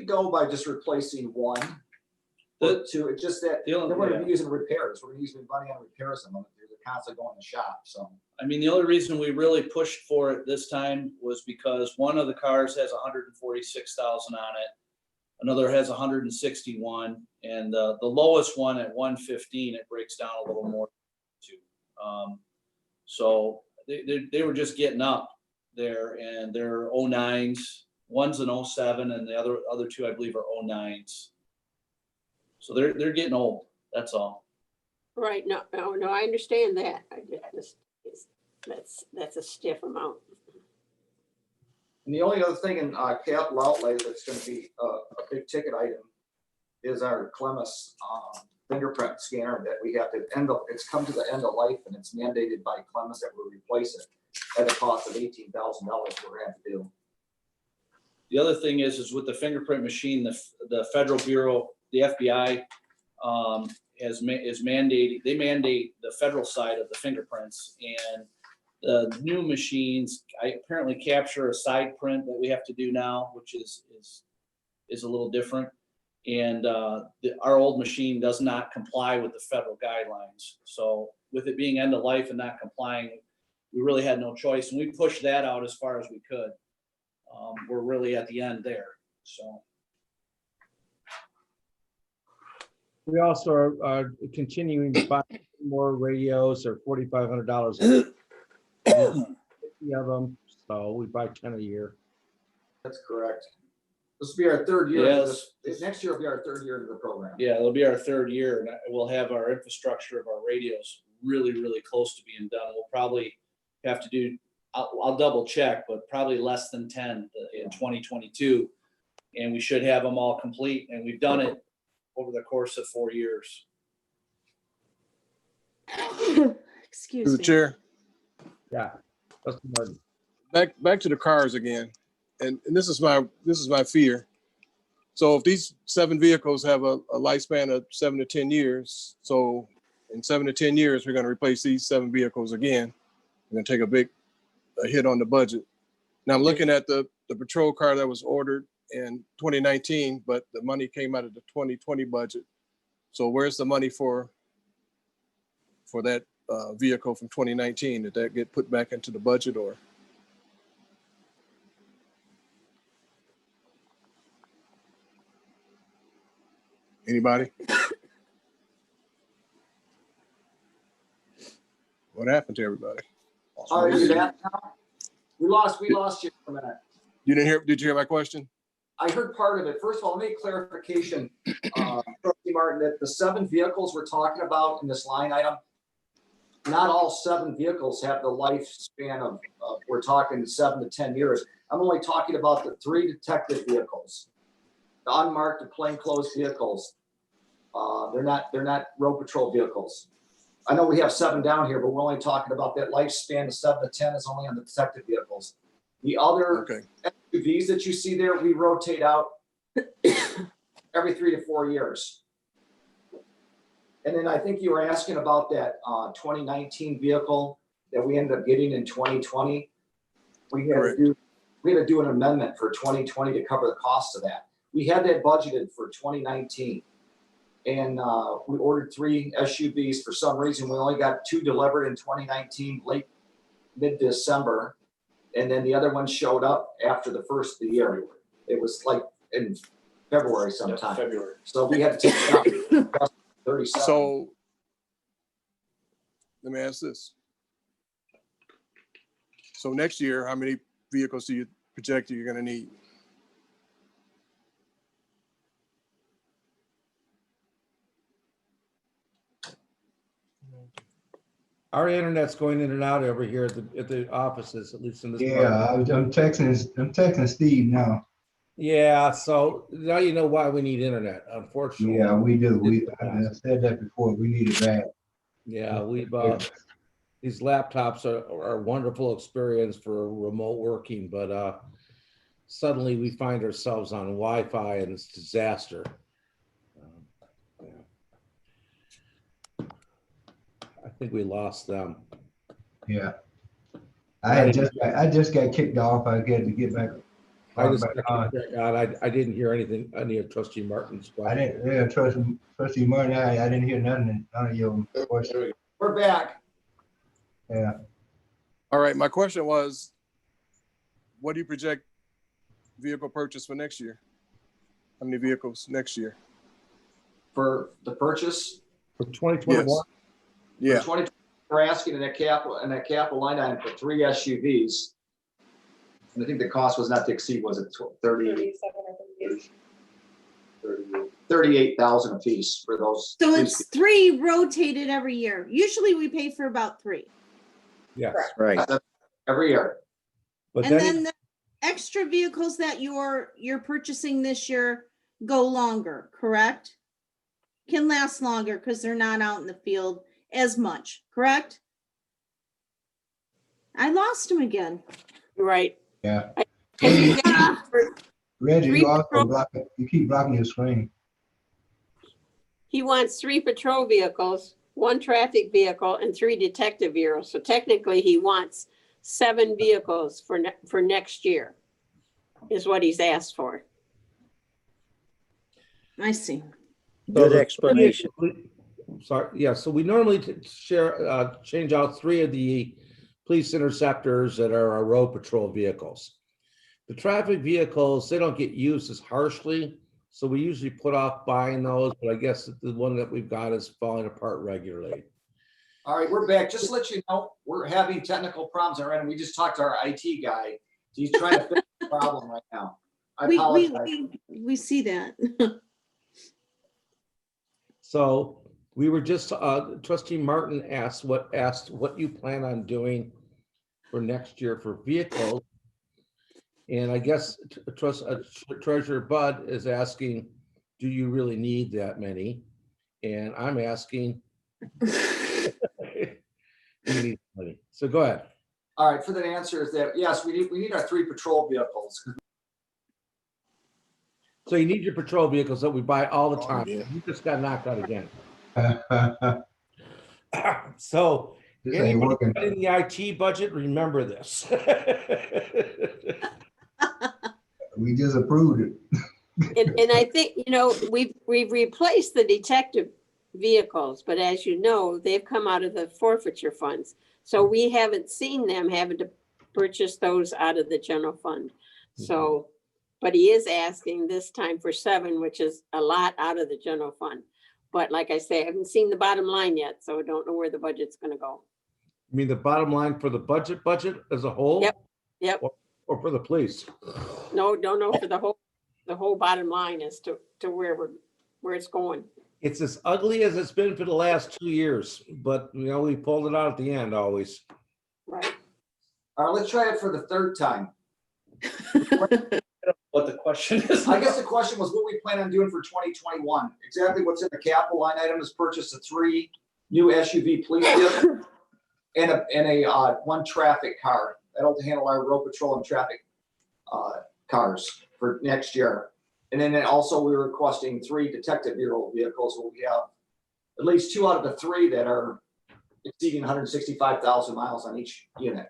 go by just replacing 1 or 2. It's just that then we're going to be using repairs. We're going to use money on repairs. They're constantly going to shop. So I mean, the only reason we really pushed for it this time was because one of the cars has 146,000 on it. Another has 161, and the lowest one at 115, it breaks down a little more too. So they were just getting up there, and they're 09s. One's an 07, and the other 2, I believe, are 09s. So they're getting old. That's all. Right. No, I understand that. I just that's a stiff amount. And the only other thing in capital outlay that's gonna be a big ticket item is our Clemis fingerprint scanner that we have to it's come to the end of life and it's mandated by Clemis that we replace it at a cost of $18,000 we're gonna have to do. The other thing is with the fingerprint machine, the Federal Bureau, the FBI, is mandating, they mandate the federal side of the fingerprints, and the new machines, I apparently capture a side print that we have to do now, which is a little different. And our old machine does not comply with the federal guidelines. So with it being end of life and not complying, we really had no choice, and we pushed that out as far as we could. We're really at the end there, so. We also are continuing to buy more radios or $4,500. 50 of them, so we buy 10 a year. That's correct. This will be our third year. Yes. Next year will be our third year of the program. Yeah, it'll be our third year, and we'll have our infrastructure of our radios really, really close to being done. We'll probably have to do, I'll double check, but probably less than 10 in 2022. And we should have them all complete, and we've done it over the course of 4 years. Excuse Through the me. chair. Yeah. Back to the cars again. And this is my fear. So if these 7 vehicles have a lifespan of 7 to 10 years, so in 7 to 10 years, we're going to replace these 7 vehicles again. We're going to take a hit on the budget. Now I'm looking at the patrol car that was ordered in 2019, but the money came out of the 2020 budget. So where's the money for that vehicle from 2019? Did that get put back into the budget or? Anybody? What happened to everybody? Are you back now? We lost you for a minute. You didn't hear? Did you hear my question? I heard part of it. First of all, let me clarification, Trustee Martin, that the 7 vehicles we're talking about in this line item, not all 7 vehicles have the lifespan of we're talking 7 to 10 years. I'm only talking about the 3 detective vehicles, the unmarked plainclothes vehicles. They're not road patrol vehicles. I know we have 7 down here, but we're only talking about that lifespan of 7 to 10 is only on the detective vehicles. The other SUVs that you see there, we rotate out every 3 to 4 years. And then I think you were asking about that 2019 vehicle that we ended up getting in 2020. We had to do an amendment for 2020 to cover the cost of that. We had that budgeted for 2019. And we ordered 3 SUVs. For some reason, we only got 2 delivered in 2019, mid-December. And then the other one showed up after the first of the year. It was like in February sometime. Yeah, February. So we had to take it out 37. So let me ask this. So next year, how many vehicles do you project you're going to need? Our internet's going in and out over here at the offices, at least in this. Yeah, I'm texting Steve now. Yeah, so now you know why we need internet, unfortunately. Yeah, we do. I said that before. We need it back. Yeah, we've these laptops are a wonderful experience for remote working, but suddenly we find ourselves on Wi-Fi and it's disaster. I think we lost them. Yeah. I just got kicked off. I had to get back. I didn't hear anything, any of Trustee Martin's question. Trustee Martin, I didn't hear none of your questions. We're back. Yeah. All right. My question was, what do you project vehicle purchase for next year? How many vehicles next year? For the purchase? For 2021? Yes. Yeah. For 2020, we're asking in that capital line item for 3 SUVs. And I think the cost was not to exceed, was it 38,000 a piece for those. So it's 3 rotated every year. Usually we pay for about 3. Yes. Right. Every year. But And then extra vehicles that you're purchasing this year go longer, correct? Can last longer because they're not out in the field as much, correct? I lost him again. Right. Yeah. And he's got Reggie, Three you also patrol- blocking, you keep blocking your screen. He wants 3 patrol vehicles, 1 traffic vehicle, and 3 detective vehicles. So technically, he wants 7 vehicles for next year, is what he's asked for. I see. Good explanation. Sorry, yeah, so we normally change out 3 of the police interceptors that are our road patrol vehicles. The traffic vehicles, they don't get used as harshly, so we usually put off buying those, but I guess the one that we've got is falling apart regularly. All right, we're back. Just to let you know, we're having technical problems already. And we just talked to our IT guy. He's trying to fix the problem right now. I apologize. We see that. So we were just, Trustee Martin asked what you plan on doing for next year for vehicles. And I guess Treasurer Bud is asking, do you really need that many? And I'm asking, you need money. So go ahead. All right, for that answer is that, yes, we need our 3 patrol vehicles. So you need your patrol vehicles that we buy all the time. You just got knocked out again. So This ain't anybody working. in the IT budget, remember this. We just approved it. And I think, we've replaced the detective vehicles, but as you know, they've come out of the forfeiture funds. So we haven't seen them having to purchase those out of the general fund. So, but he is asking this time for 7, which is a lot out of the general fund. But like I say, I haven't seen the bottom line yet, so I don't know where the budget's gonna go. You mean the bottom line for the budget as a whole? Yep. Or for the police? No, don't know for the whole bottom line as to where it's going. It's as ugly as it's been for the last 2 years, but we pulled it out at the end always. Right. All right, let's try it for the 3rd time. What the question is? I guess the question was what we plan on doing for 2021. Exactly what's in the capital line item is purchase of 3 new SUV police vehicles and a 1 traffic car. That'll handle our road patrol and traffic cars for next year. And then also we're requesting 3 detective bureau vehicles. Where we have at least 2 out of the 3 that are exceeding 165,000 miles on each unit.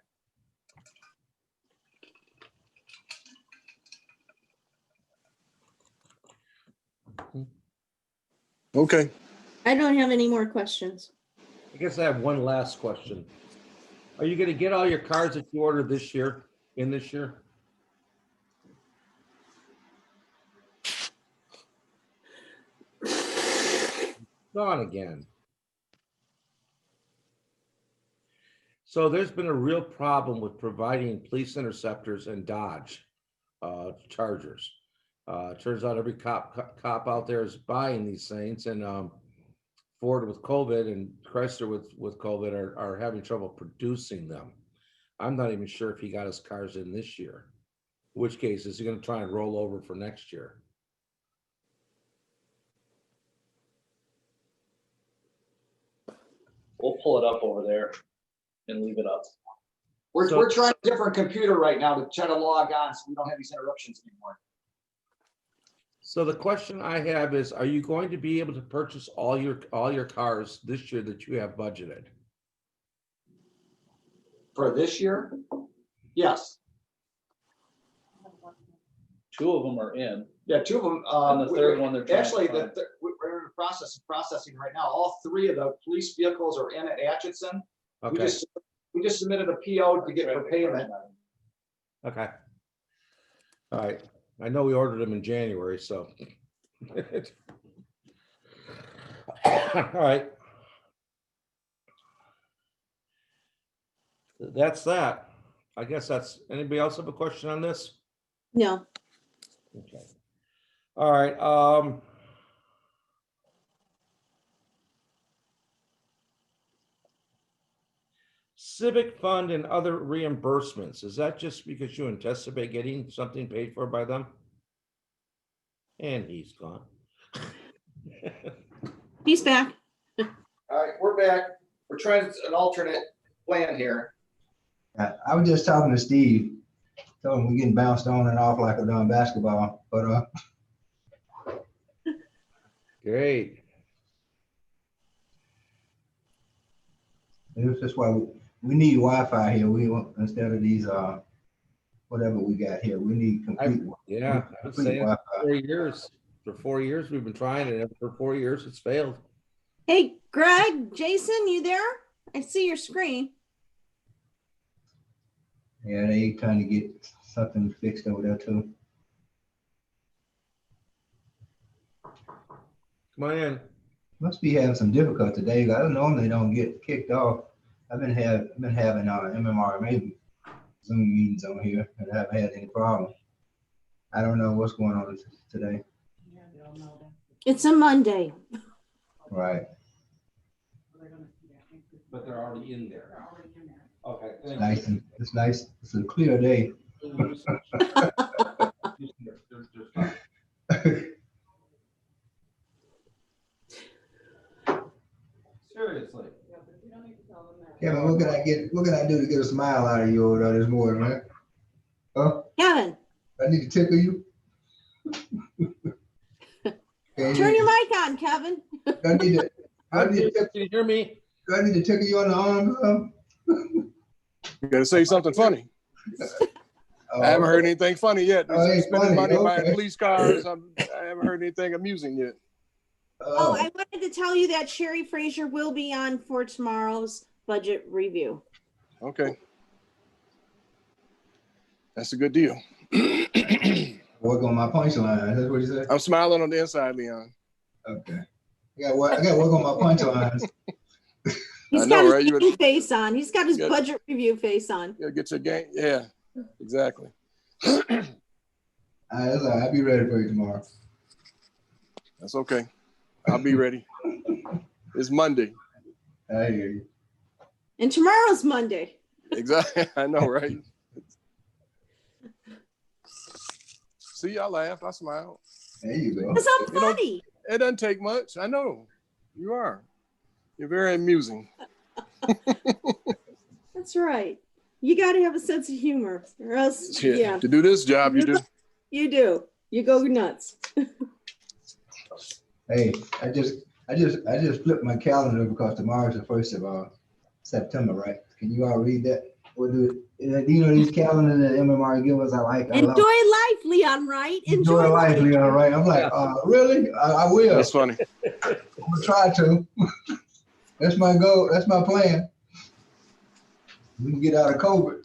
Okay. I don't have any more questions. I guess I have one last question. Are you gonna get all your cars that you ordered this year, this year? Gone again. So there's been a real problem with providing police interceptors and Dodge Chargers. Turns out every cop out there is buying these things, and Ford with COVID and Chrysler with COVID are having trouble producing them. I'm not even sure if he got his cars in this year. In which case, is he going to try and roll over for next year? We'll pull it up over there and leave it up. We're trying a different computer right now to try to log on so we don't have these interruptions anymore. So the question I have is, are you going to be able to purchase all your cars this year that you have budgeted? For this year? Yes. 2 of them are in. Yeah, 2 of them. And the 3rd one they're trying to Actually, find. we're in the process of processing right now. All 3 of the police vehicles are in at Atchison. Okay. We just submitted a PO to get for payment. Okay. All right. I know we ordered them in January, so. All right. That's that. I guess that's, anybody else have a question on this? No. Okay. All right. civic fund and other reimbursements. Is that just because you anticipate getting something paid for by them? And he's gone. He's back. All right, we're back. We're trying an alternate plan here. I was just talking to Steve, told him we're getting bounced on and off like a damn basketball, but Great. it's just why we need Wi-Fi here. We want, instead of these whatever we got here, we need complete. Yeah, I would complete say Wi-Fi. 4 years. For 4 years, we've been trying it, and for 4 years, it's failed. Hey, Greg, Jason, you there? I see your screen. Yeah, they trying to get something fixed over there too. Come on in. Must be having some difficulty today. I don't normally don't get kicked off. I've been having MMRMA Zoom meetings on here, and I haven't had any problem. I don't know what's going on today. It's a Monday. Right. But they're already in there. Okay. It's nice and it's nice. It's a clear day. Seriously. Kevin, what can I do to get a smile out of you over there this morning, man? Huh? Kevin, I need to tickle you. turn your mic on, Kevin. I need to, Can you hear me? do I need to tickle you on the arm? You gotta say something funny. I haven't heard anything funny yet. Oh, ain't Spending funny, money buying okay. police cars. I haven't heard anything amusing yet. Oh, I wanted to tell you that Sherry Fraser will be on for tomorrow's budget review. Okay. That's a good deal. Work on my punchline. That's what you said? I'm smiling on the inside, Leon. Okay. I got to work on my punchlines. He's I got know, his right? You game face on. He's got his Yeah. budget review face on. gotta get your game. Yeah, exactly. That's all right. I'll be ready for you tomorrow. That's okay. I'll be ready. It's Monday. I hear you. And tomorrow's Monday. Exactly. I know, right? See, I laugh. I smile. There you go. Because I'm funny. It doesn't take much. I know. You are. You're very amusing. That's right. You got to have a sense of humor, or else, yeah. To do this job, you do. You do. You go nuts. Hey, I just flipped my calendar because tomorrow's the 1st of September, right? Can you all read that? We'll do it. You know these calendars that MMR give us. I love Enjoy life, Leon, right? Enjoy life, Leon, right? I'm like, really? I will. That's funny. I'm gonna try to. That's my goal. That's my plan. We can get out of COVID.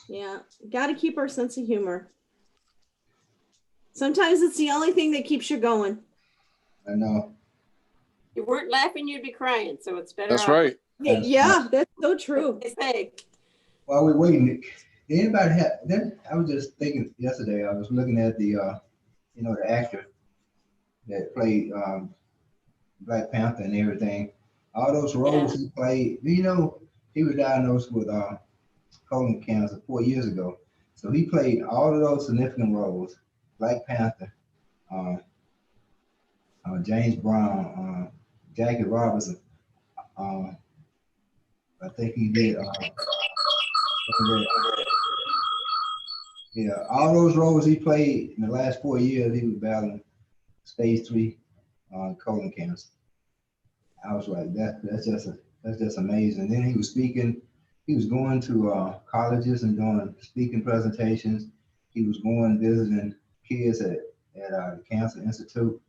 Yeah. Got to keep our sense of humor. Sometimes it's the only thing that keeps you going. I know. You weren't laughing, you'd be crying, so it's better. That's off. right. Yeah, that's so true. They say. While we're waiting, did anybody have? Then I was just thinking yesterday. I was looking at the, the actor that played Black Panther and everything. All those roles he played. He was diagnosed with colon cancer 4 years ago. So he played all of those significant roles: Black Panther, James Brown, Jackie Robinson. I think he did. Yeah, all those roles he played in the last 4 years, he was battling stage 3 colon cancer. I was like, that's just amazing. Then he was speaking. He was going to colleges and doing speaking presentations. He was going visiting kids at the Cancer Institute,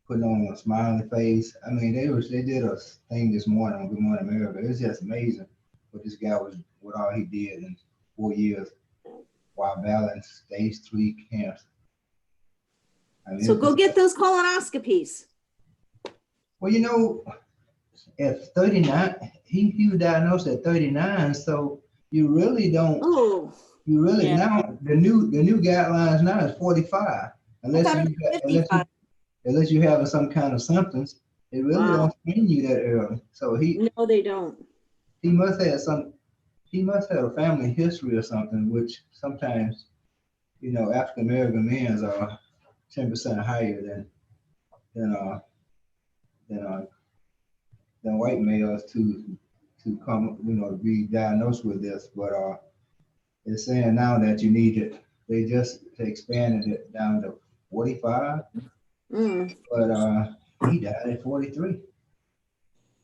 putting on a smiling face. I mean, they did a thing this morning on Good Morning America. It's just amazing what this guy what all he did in 4 years while battling stage 3 cancer. I mean, So go get those colonoscopies. Well, at 39, he was diagnosed at 39, so you really don't. Oh. You really now the new guidelines now is 45, unless you have some kind of symptoms. It really don't screen you that early. So no, they don't. He must have some. he must have a family history or something, which sometimes, you know, African American men are 10% higher than than white males to come, you know, to be diagnosed with this. But it's saying now that you need it. They just expanded it down to 45, but he died at 43.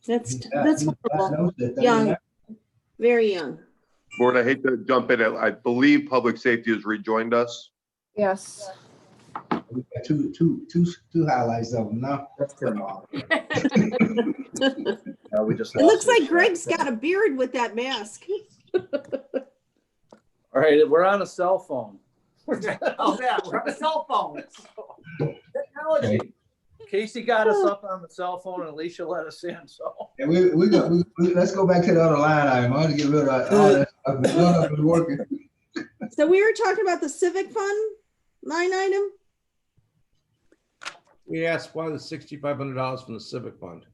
That's He was horrible. diagnosed at 39. Young, very young. Board, I hate to jump in. I believe public safety has rejoined us. Yes. We got two highlights of them now. Let's turn off. We just. It looks like Greg's got a beard with that mask. All right, we're on a cell phone. Oh, yeah, we're on a cell phone. Technology. Casey got us up on the cell phone and Alicia let us in, so. And we let's go back to the other line item. I want to get rid of all that stuff. None of it's working. So we were talking about the civic fund line item. We asked why the $6,500 from the civic fund.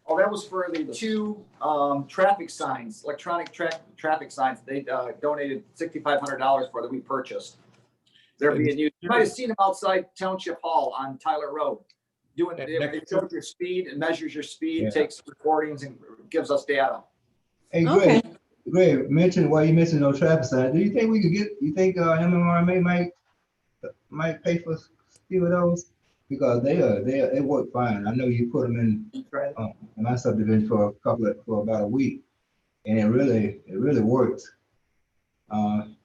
Oh, that was for the two traffic signs, electronic traffic signs. They donated $6,500 for that we purchased. They're being used. You might have seen them outside Township Hall on Tyler Road. Doing it shows your speed and measures your speed, takes recordings and gives us data. Hey, Greg, mention why you mentioned no traffic signs. Do you think we could get? You think MMRMA might pay for a few of those? Because they work fine. I know you put them in my subdivision for about a week, and it really works.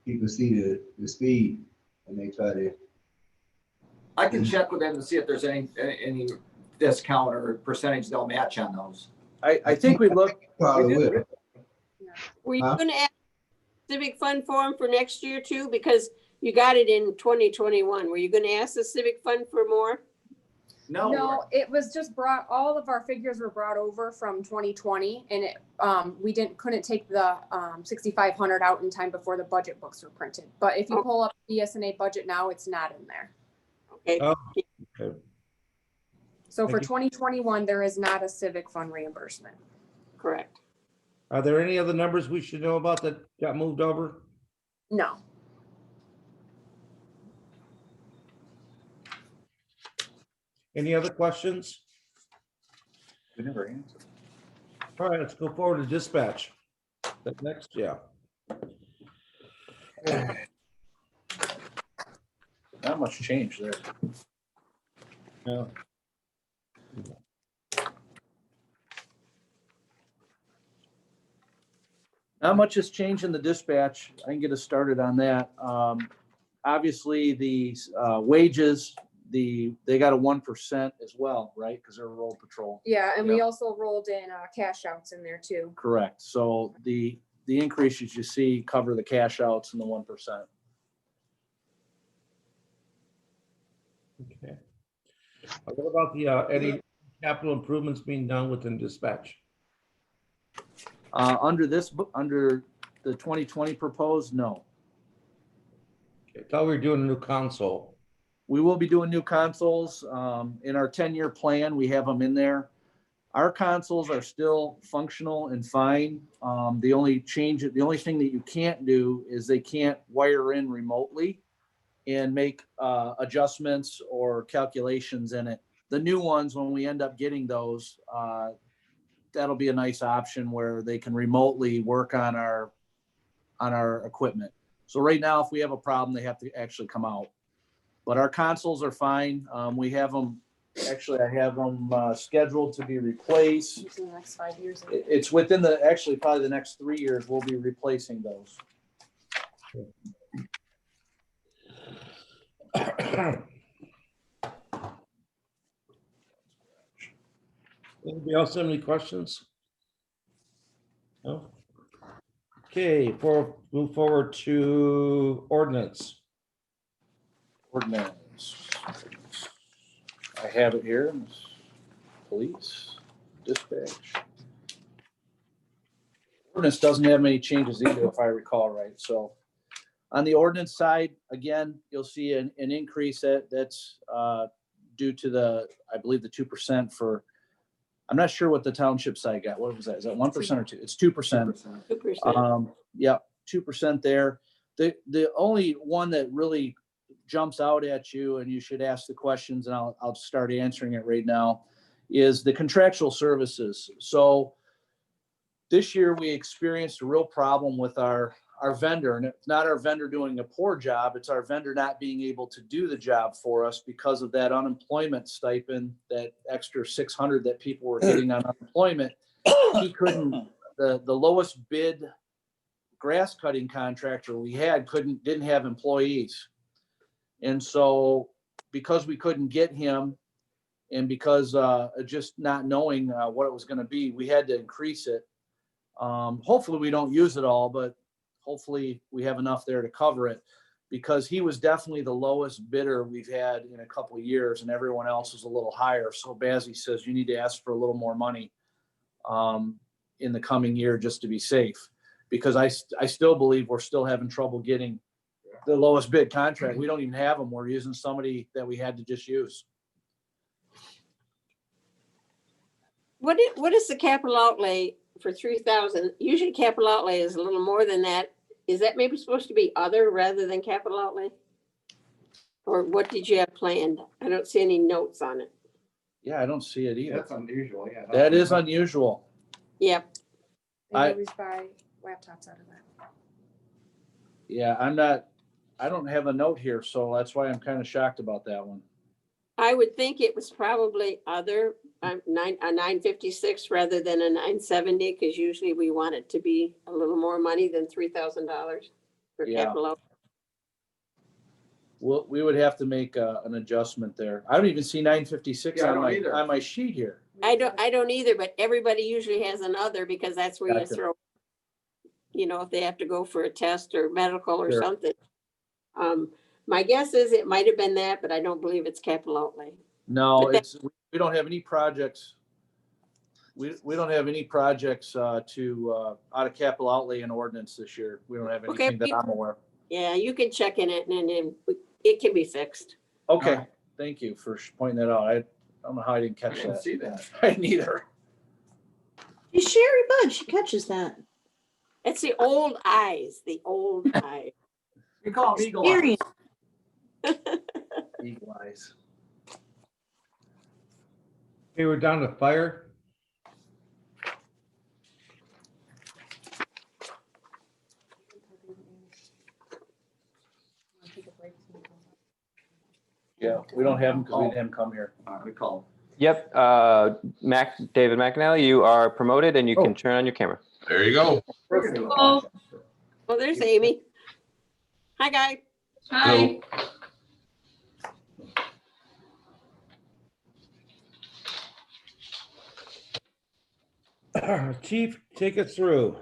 People see the speed, and they try to. I can check with them to see if there's any discount or percentage they'll match on those. I think we looked. Probably will. Were you going to ask civic fund form for next year too? Because you got it in 2021. Were you going to ask the civic fund for more? No, it was just brought, all of our figures were brought over from 2020 and it, we couldn't take the 6,500 out in time before the budget books were printed. But if you pull up the ESNA budget now, it's not in there. Okay. Oh, okay. So Thank for you. 2021, there is not a civic fund reimbursement. Correct. Are there any other numbers we should know about that got moved over? No. Any other questions? We never answered. All right, let's go forward to dispatch. That next, yeah. Not much change there. Yeah. Not much has changed in the dispatch. I can get us started on that. Obviously, the wages, they got a 1% as well, right? Because they're road patrol. Yeah, and we also rolled in cash outs in there too. Correct. So the increases you see cover the cash outs and the 1%. Okay. What about the any capital improvements being done within dispatch? Under the 2020 proposed, no. Okay, I thought we were doing a new console. We will be doing new consoles. In our 10-year plan, we have them in there. Our consoles are still functional and fine. The only thing that you can't do is they can't wire in remotely and make adjustments or calculations in it. The new ones, when we end up getting those, that'll be a nice option where they can remotely work on our equipment. So right now, if we have a problem, they have to actually come out. But our consoles are fine. We have them, actually, I have them scheduled to be replaced. In the next 5 years. It's within probably the next 3 years, we'll be replacing those. Anybody else have any questions? No? Okay, move forward to ordinance. Ordinance. I have it here. Police, dispatch. Ordinance doesn't have many changes either, if I recall right. So on the ordinance side, again, you'll see an increase that's due to I believe the 2% for I'm not sure what the township side got. What was that? Is that 1% or 2? It's 2%. 2%. Yep, 2% there. The only one that really jumps out at you, and you should ask the questions, and I'll start answering it right now, is the contractual services. So this year we experienced a real problem with our vendor, and it's not our vendor doing a poor job, it's our vendor not being able to do the job for us because of that unemployment stipend, that extra 600 that people were getting on unemployment. He couldn't, the lowest bid grass cutting contractor we had didn't have employees. And so because we couldn't get him, and because just not knowing what it was going to be, we had to increase it. Hopefully we don't use it all, but hopefully we have enough there to cover it, because he was definitely the lowest bidder we've had in a couple of years, and everyone else was a little higher. So Bazzy says you need to ask for a little more money in the coming year just to be safe, because I still believe we're still having trouble getting the lowest bid contract. We don't even have them. We're using somebody that we had to just use. What is the capital outlay for 3,000? Usually capital outlay is a little more than that. Is that maybe supposed to be other rather than capital outlay? Or what did you have planned? I don't see any notes on it. Yeah, I don't see it either. That's unusual, yeah. That is unusual. Yep. They always buy laptops out of that. Yeah, I don't have a note here, so that's why I'm kind of shocked about that one. I would think it was probably other, a 956 rather than a 970, because usually we want it to be a little more money than $3,000 for Yeah. capital outlay. Well, we would have to make an adjustment there. I don't even see 956 Yeah, I don't either. on my sheet here. I don't either, but everybody usually has another, because that's where you Gotcha. throw, if they have to go for a test or medical or Sure. something. My guess is it might have been that, but I don't believe it's capital outlay. No, But we don't have any projects. We don't have any projects out of capital outlay and ordinance this year. We don't have Okay, anything that I'm aware of. Yeah, you can check in it and then it can be fixed. Okay, Alright. thank you for pointing that out. I don't know how I didn't I catch didn't that. see that. I didn't either. Hey, Sherry Bud, she catches that. It's the old eyes, the old eyes. You call them eagle eyes. Experience. Eagle eyes. Okay, we're down to fire. Yeah, we don't have them because we didn't have them come here. All right, we call them. Yep, David McAnally, you are promoted and you Oh. can turn on your camera. There you go. Oh, there's Amy. Hi, Guy. Hi. Chief, take us through.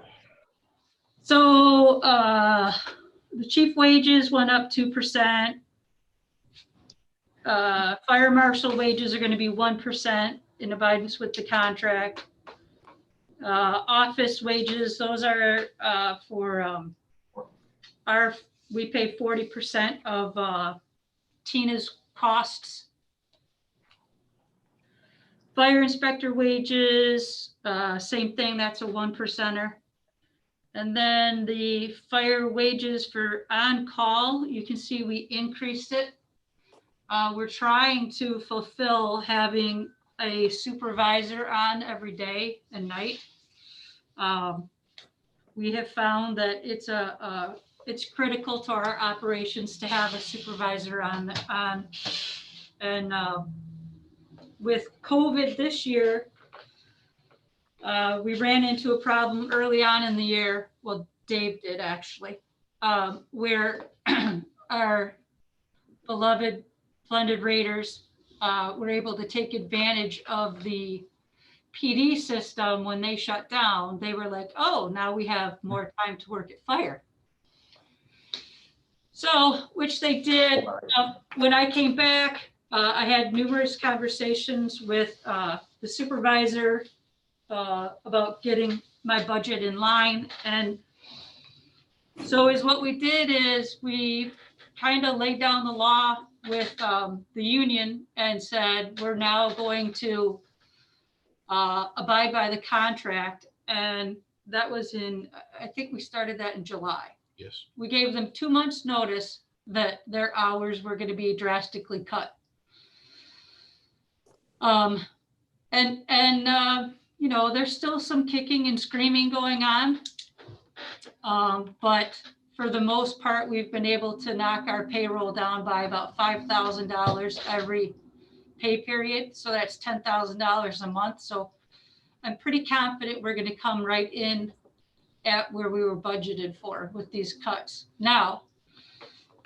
So the chief wages went up 2%. Fire marshal wages are going to be 1% in accordance with the contract. Office wages, those are we pay 40% of Tina's costs. Fire inspector wages, same thing, that's a 1%er. And then the fire wages for on-call, you can see we increased it. We're trying to fulfill having a supervisor on every day and night. We have found that it's critical to our operations to have a supervisor on. And with COVID this year, we ran into a problem early on in the year. Well, Dave did actually, where our beloved blended raters were able to take advantage of the PD system. When they shut down, they were like, oh, now we have more time to work at fire. So, which they did. When I came back, I had numerous conversations with the supervisor about getting my budget in line. And so what we did is we kind of laid down the law with the union and said, we're now going to abide by the contract. And that was I think we started that in July. Yes. We gave them 2 months notice that their hours were going to be drastically cut. There's still some kicking and screaming going on. But for the most part, we've been able to knock our payroll down by about $5,000 every pay period. So that's $10,000 a month. So I'm pretty confident we're going to come right in at where we were budgeted for with these cuts. Now,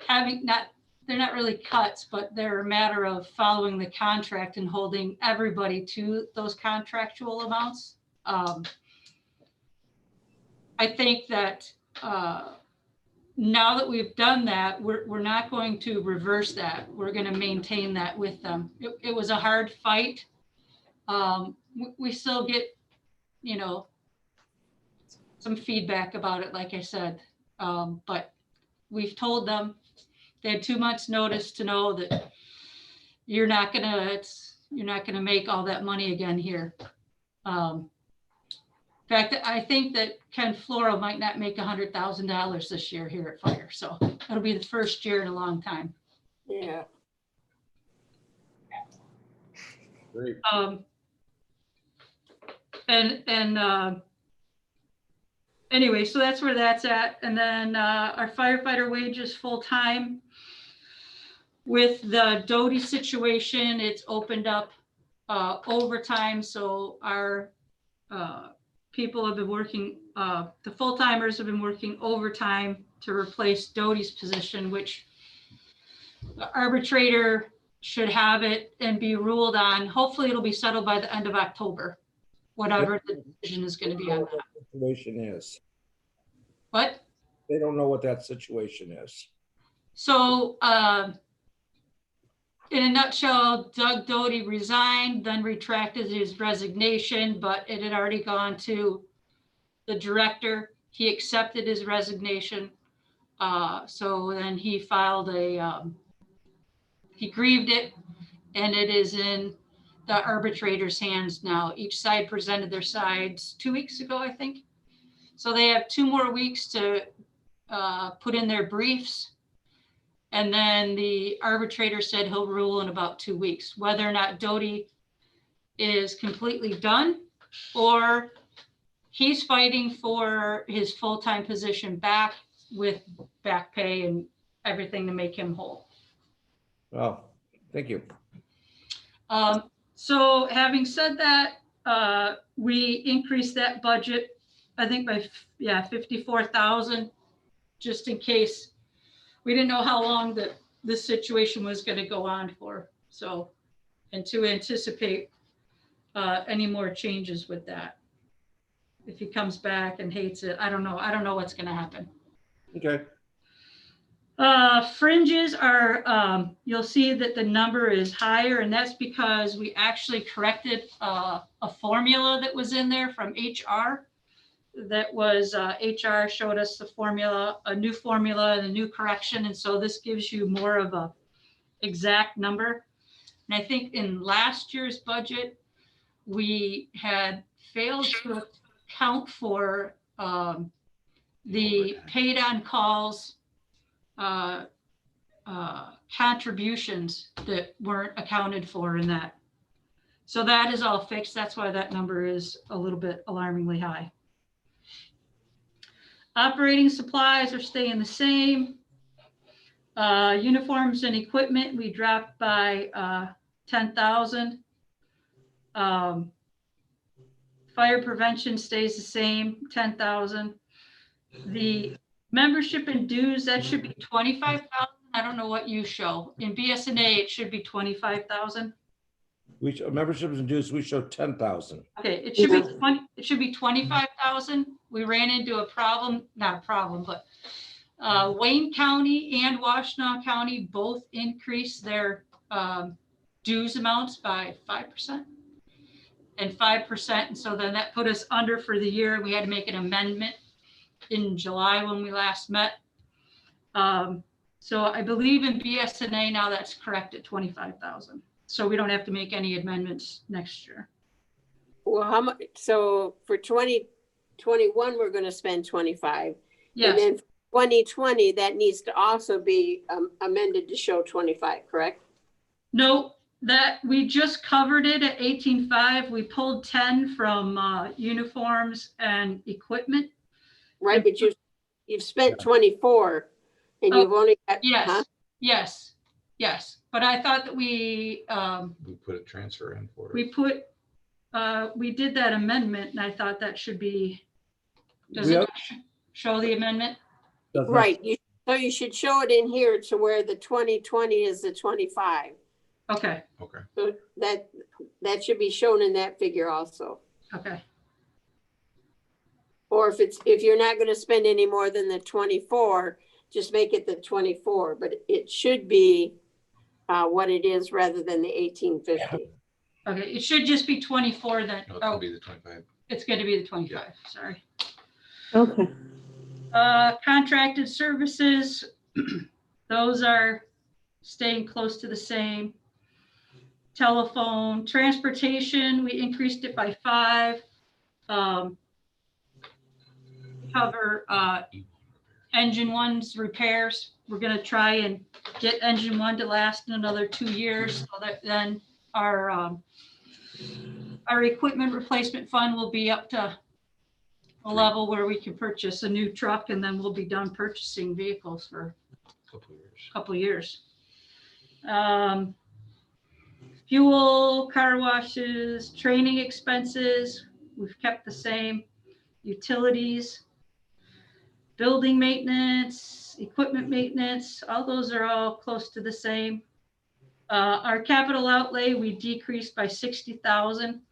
they're not really cuts, but they're a matter of following the contract and holding everybody to those contractual amounts. I think that now that we've done that, we're not going to reverse that. We're going to maintain that with them. It was a hard fight. We still get, some feedback about it, like I said, but we've told them. They had 2 months notice to know that you're not gonna make all that money again here. In fact, I think that Ken Floro might not make $100,000 this year here at Fire. So it'll be the first year in a long time. Yeah. Great. Anyway, so that's where that's at. And then our firefighter wages full-time. With the Doty situation, it's opened up overtime. So our people have been working, the full-timers have been working overtime to replace Doty's position, which the arbitrator should have it and be ruled on. Hopefully it'll be settled by the end of October, whatever the decision is going to be on that. Situation is. What? They don't know what that situation is. So in a nutshell, Doug Doty resigned, then retracted his resignation, but it had already gone to the director. He accepted his resignation. So then he filed he grieved it, and it is in the arbitrator's hands now. Each side presented their sides 2 weeks ago, I think. So they have 2 more weeks to put in their briefs. And then the arbitrator said he'll rule in about 2 weeks, whether or not Doty is completely done or he's fighting for his full-time position back with back pay and everything to make him whole. Oh, thank you. So having said that, we increased that budget, I think by 54,000, just in case. We didn't know how long this situation was going to go on for. So, and to anticipate any more changes with that. If he comes back and hates it, I don't know. I don't know what's going to happen. Okay. Fringes are, you'll see that the number is higher, and that's because we actually corrected a formula that was in there from HR. That was HR showed us the formula, a new formula and a new correction. And so this gives you more of a exact number. And I think in last year's budget, we had failed to account for the paid on calls contributions that weren't accounted for in that. So that is all fixed. That's why that number is a little bit alarmingly high. Operating supplies are staying the same. Uniforms and equipment, we dropped by 10,000. Fire prevention stays the same, 10,000. The membership and dues, that should be 25,000. I don't know what you show. In BSNA, it should be 25,000. We memberships and dues, we show 10,000. Okay, it should be 20, it should be 25,000. We ran into a problem, not a problem, but Wayne County and Washtenaw County both increased their dues amounts by 5% and 5%. And so then that put us under for the year. We had to make an amendment in July when we last met. So I believe in BSNA now that's correct at 25,000. So we don't have to make any amendments next year. Well, how much, so for 2021, we're gonna spend 25. And Yes, then 2020, that needs to also be amended to show 25, correct? no, that, we just covered it at 18.5. We pulled 10 from uniforms and equipment. Right, but you've spent 24 and Oh, you've only got, Yes, huh? yes. But I thought that we put a transfer in for it. we did that amendment and I thought that should be, does We it have- show the amendment? Does that- Right, so you should show it in here to where the 2020 is the 25. Okay, Okay. So that should be shown in that figure also. okay. Or if you're not gonna spend any more than the 24, just make it the 24, but it should be what it is rather than the 1850. Okay, it should just be 24 then. No, it's gonna be the 25. It's going to be the 25, sorry. Okay. Contracted services, those are staying close to the same. Telephone, transportation, we increased it by 5. Cover engine one's repairs. We're gonna try and get engine one to last another 2 years, so that then our equipment replacement fund will be up to a level where we can purchase a new truck, and then we'll be done purchasing vehicles for a couple years. Fuel, car washes, training expenses, we've kept the same. Utilities, building maintenance, equipment maintenance, all those are all close to the same. Our capital outlay, we decreased by 60,000.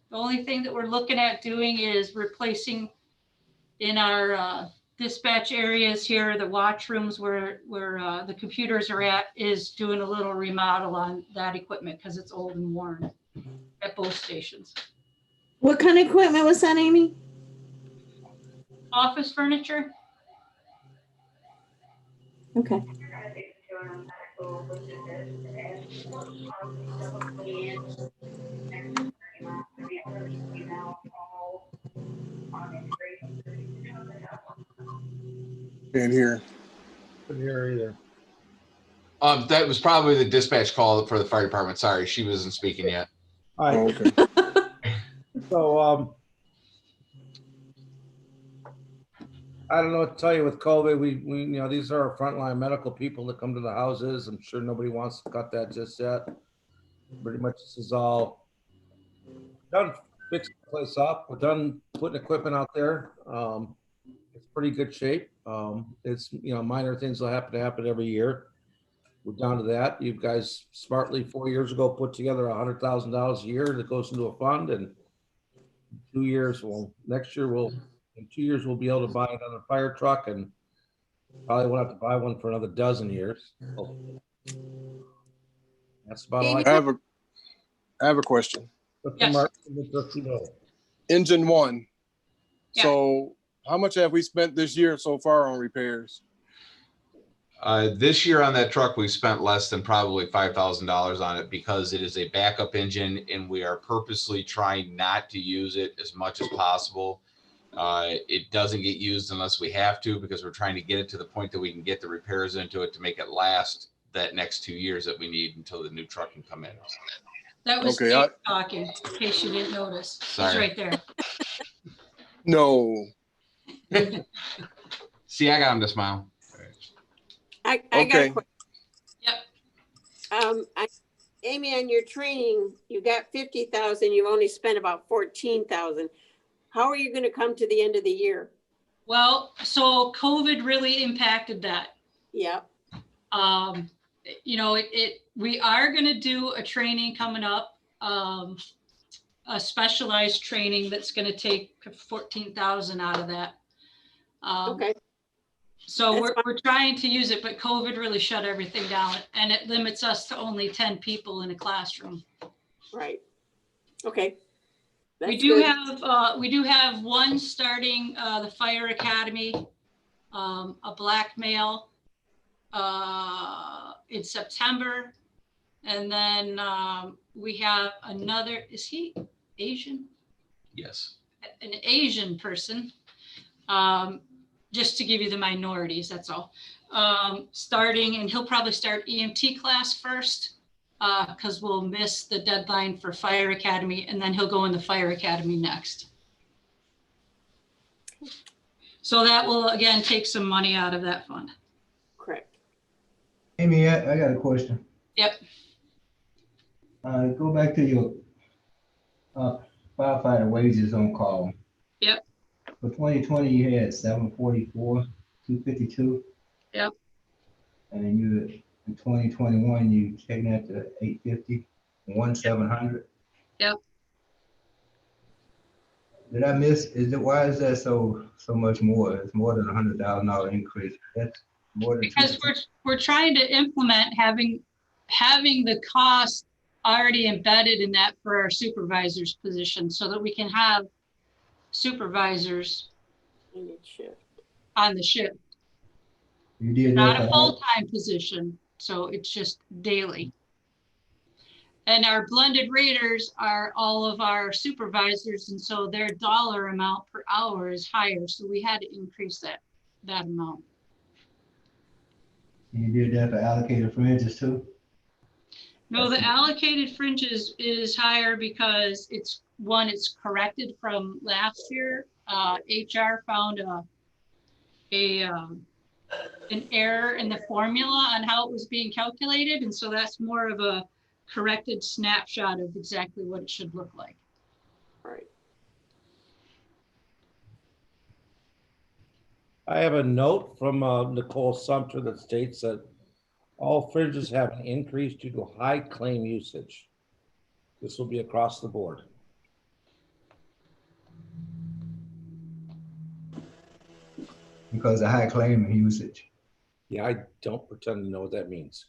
The only thing that we're looking at doing is replacing in our dispatch areas here, the watch rooms where the computers are at, is doing a little remodel on that equipment because it's old and worn at both stations. What kind of equipment was that, Amy? Office furniture. Okay. Can't hear. Couldn't hear either. That was probably the dispatch call for the fire department. Sorry, she wasn't speaking yet. All right. Oh, okay. So, I don't know what to tell you with COVID. We these are our frontline medical people that come to the houses. I'm sure nobody wants to cut that just yet. Pretty much this is all done, fixing the place up. We're done putting equipment out there. It's pretty good shape. It's, minor things will happen every year. We're down to that. You guys smartly 4 years ago put together $100,000 a year that goes into a fund, and 2 years, in 2 years, we'll be able to buy another fire truck, and probably won't have to buy one for another dozen years. That's about all I have a question. Yes. Engine one. Yeah. So how much have we spent this year so far on repairs? This year on that truck, we spent less than probably $5,000 on it because it is a backup engine and we are purposely trying not to use it as much as possible. It doesn't get used unless we have to, because we're trying to get it to the point that we can get the repairs into it to make it last that next 2 years that we need until the new truck can come in. That was Okay, Dave talking, in case you didn't notice. He's Sorry. right there. No. See, I got him to smile. I got a Okay. question. Yep. Amy, on your training, you got 50,000, you've only spent about 14,000. How are you gonna come to the end of the year? Well, so COVID really impacted that. Yeah, We are going to do a training coming up, a specialized training that's going to take 14,000 out of that. okay. So That's we're trying to use it, but COVID really shut everything down, and it limits us to only 10 people in a classroom. Right. Okay. We That's do good. have one starting the fire academy, a black male in September. And then we have another, is he Asian? Yes. an Asian person, just to give you the minorities, that's all. Starting, and he'll probably start EMT class first, because we'll miss the deadline for fire academy, and then he'll go in the fire academy next. So that will again take some money out of that fund. Correct. Amy, I got a question. Yep. Go back to your firefighter wages on call. Yep. For 2020, you had 744, 252. Yep. And you, in 2021, you taking that to 850, 1700. Yep. Did I miss? Why is that so much more? It's more than $100,000 increase. That's more than because we're trying to implement having the cost already embedded in that for our supervisors position, so that we can have supervisors on the shift. You did Not that a for all- full-time position, so it's just daily. And our blended raters are all of our supervisors, and so their dollar amount per hour is higher, so we had to increase that amount. You did that for allocated fringes too? No, the allocated fringes is higher because it's corrected from last year. HR found an error in the formula on how it was being calculated, and so that's more of a corrected snapshot of exactly what it should look like. Right. I have a note from Nicole Sumter that states that all fringes have an increase due to high claim usage. This will be across the board. Because of high claim usage. Yeah, I don't pretend to know what that means.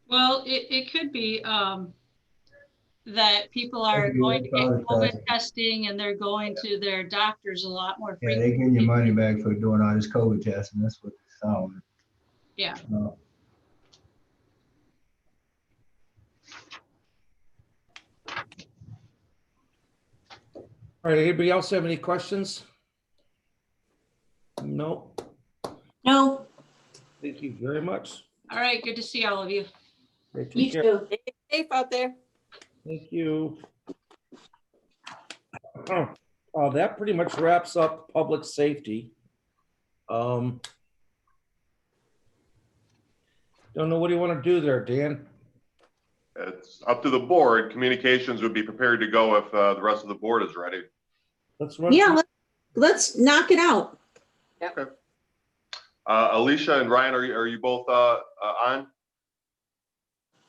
Well, it could be that people are Maybe going to get that's probably COVID testing and they're going to their doctors a lot more Yeah, they frequently. getting your money back for doing all this COVID testing. That's what it sounds. Yeah. All right, anybody else have any questions? No. No. Thank you very much. All right, good to see all of you. Great, take You care. too. Stay safe out there. Thank you. That pretty much wraps up public safety. Don't know, what do you want to do there, Dan? It's up to the board. Communications would be prepared to go if the rest of the board is ready. Let's run. Yeah, let's knock it out. Okay. Alicia and Ryan, are you both on?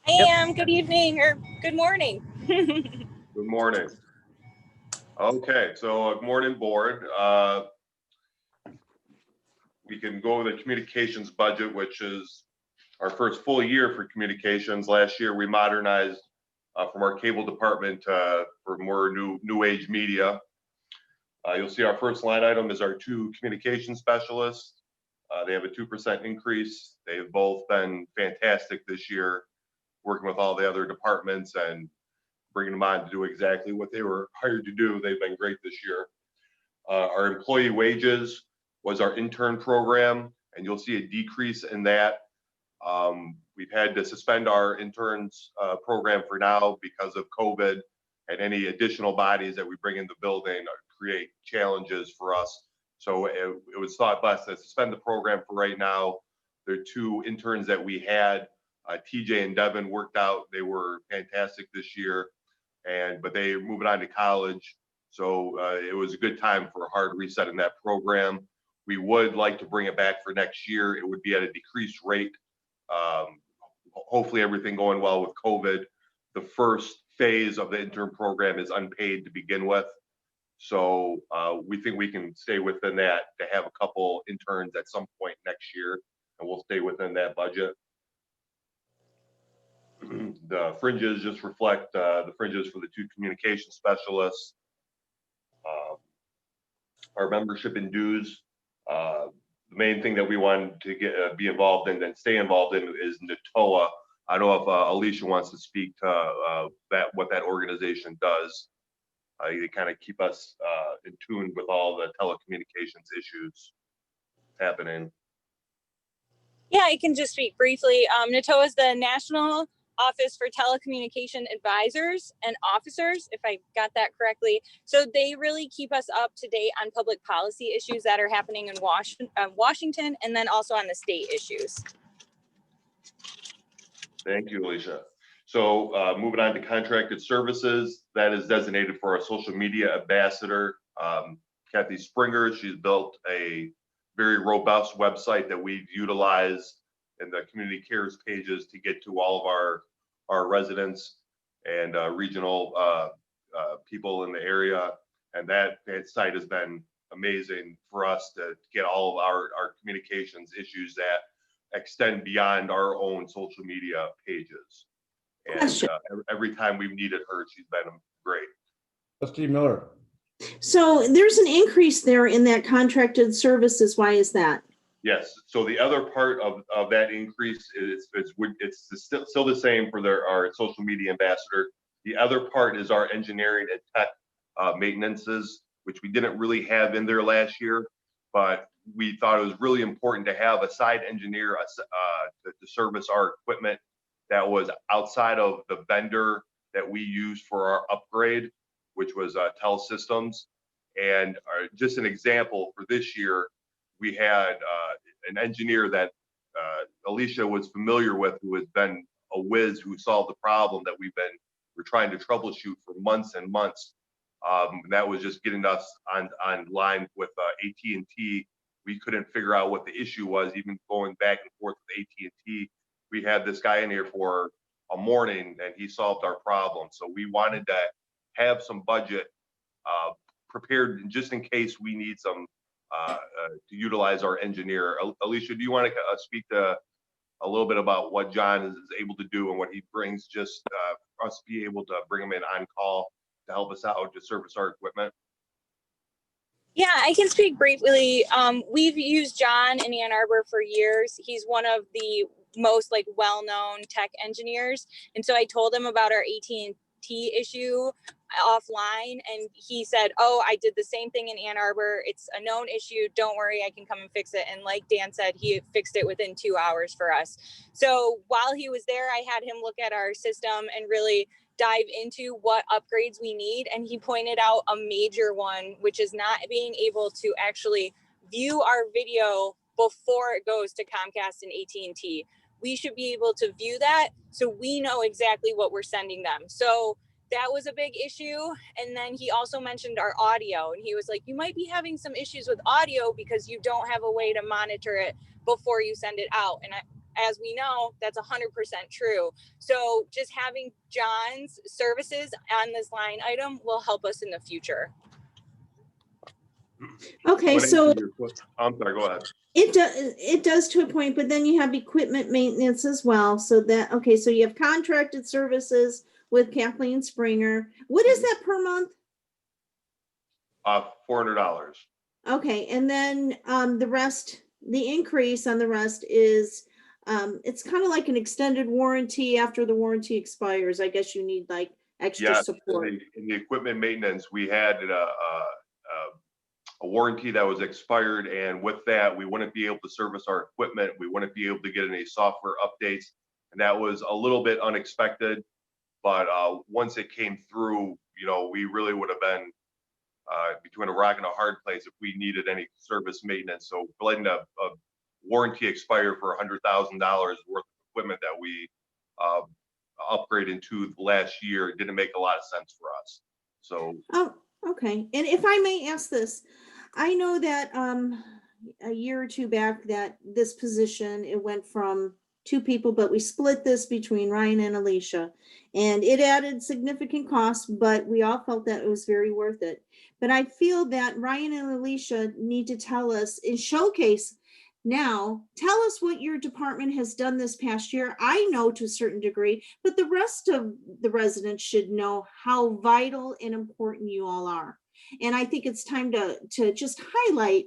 I am. Good evening or good morning. Good morning. Okay, so good morning, board. We can go over the communications budget, which is our first full year for communications. Last year, we modernized from our cable department for more new age media. You'll see our first line item is our 2 communication specialists. They have a 2% increase. They've both been fantastic this year, working with all the other departments and bringing them on to do exactly what they were hired to do. They've been great this year. Our employee wages was our intern program, and you'll see a decrease in that. We've had to suspend our interns program for now because of COVID, and any additional bodies that we bring in the building create challenges for us. So it was thought best to suspend the program for right now. There are 2 interns that we had, TJ and Devin, worked out. They were fantastic this year, but they are moving on to college. So it was a good time for a hard reset in that program. We would like to bring it back for next year. It would be at a decreased rate. Hopefully everything going well with COVID. The first phase of the intern program is unpaid to begin with. So we think we can stay within that to have a couple interns at some point next year, and we'll stay within that budget. The fringes just reflect the fringes for the 2 communication specialists. Our membership and dues, the main thing that we wanted to be involved in and stay involved in is NATOA. I don't know if Alicia wants to speak to what that organization does. They kind of keep us in tune with all the telecommunications issues happening. Yeah, I can just speak briefly. NATOA is the National Office for Telecommunication Advisors and Officers, if I got that correctly. So they really keep us up to date on public policy issues that are happening in Washington, and then also on the state issues. Thank you, Alicia. So moving on to contracted services, that is designated for our social media ambassador, Kathy Springer. She's built a very robust website that we've utilized in the community cares pages to get to all of our residents and regional people in the area. And that site has been amazing for us to get all of our communications issues that extend beyond our own social media pages. And every time we've needed her, she's been great. Trustee Miller. So there's an increase there in that contracted services. Why is that? Yes. So the other part of that increase is it's still the same for our social media ambassador. The other part is our engineering and tech maintenances, which we didn't really have in there last year, but we thought it was really important to have a side engineer to service our equipment that was outside of the vendor that we used for our upgrade, which was TELSystems. And just an example for this year, we had an engineer that Alicia was familiar with, who has been a whiz, who solved the problem that we're trying to troubleshoot for months and months. That was just getting us on line with AT&T. We couldn't figure out what the issue was, even going back and forth with AT&T. We had this guy in here for a morning and he solved our problem. So we wanted to have some budget prepared just in case we need some to utilize our engineer. Alicia, do you want to speak to a little bit about what John is able to do and what he brings, just for us to be able to bring him in on call to help us out to service our equipment? Yeah, I can speak briefly. We've used John in Ann Arbor for years. He's one of the most well-known tech engineers. And so I told him about our AT&T issue offline, and he said, oh, I did the same thing in Ann Arbor. It's a known issue. Don't worry, I can come and fix it. And like Dan said, he fixed it within 2 hours for us. So while he was there, I had him look at our system and really dive into what upgrades we need. And he pointed out a major one, which is not being able to actually view our video before it goes to Comcast and AT&T. We should be able to view that so we know exactly what we're sending them. So that was a big issue. And then he also mentioned our audio, and he was like, you might be having some issues with audio because you don't have a way to monitor it before you send it out. And as we know, that's 100% true. So just having John's services on this line item will help us in the future. Okay, so I'm sorry, go ahead. it does to a point, but then you have equipment maintenance as well. So that, okay, so you have contracted services with Kathleen Springer. What is that per month? $400. Okay, and then the rest, the increase on the rest is it's kind of like an extended warranty after the warranty expires. I guess you need extra support. In the equipment maintenance, we had a warranty that was expired, and with that, we wouldn't be able to service our equipment. We wouldn't be able to get any software updates, and that was a little bit unexpected. But once it came through, we really would have been between a rock and a hard place if we needed any service maintenance. So letting a warranty expire for $100,000 worth of equipment that we upgraded into last year didn't make a lot of sense for us. So. Oh, okay. And if I may ask this, I know that a year or two back that this position, it went from 2 people, but we split this between Ryan and Alicia, and it added significant costs, but we all felt that it was very worth it. But I feel that Ryan and Alicia need to tell us and showcase now, tell us what your department has done this past year. I know to a certain degree, but the rest of the residents should know how vital and important you all are. And I think it's time to just highlight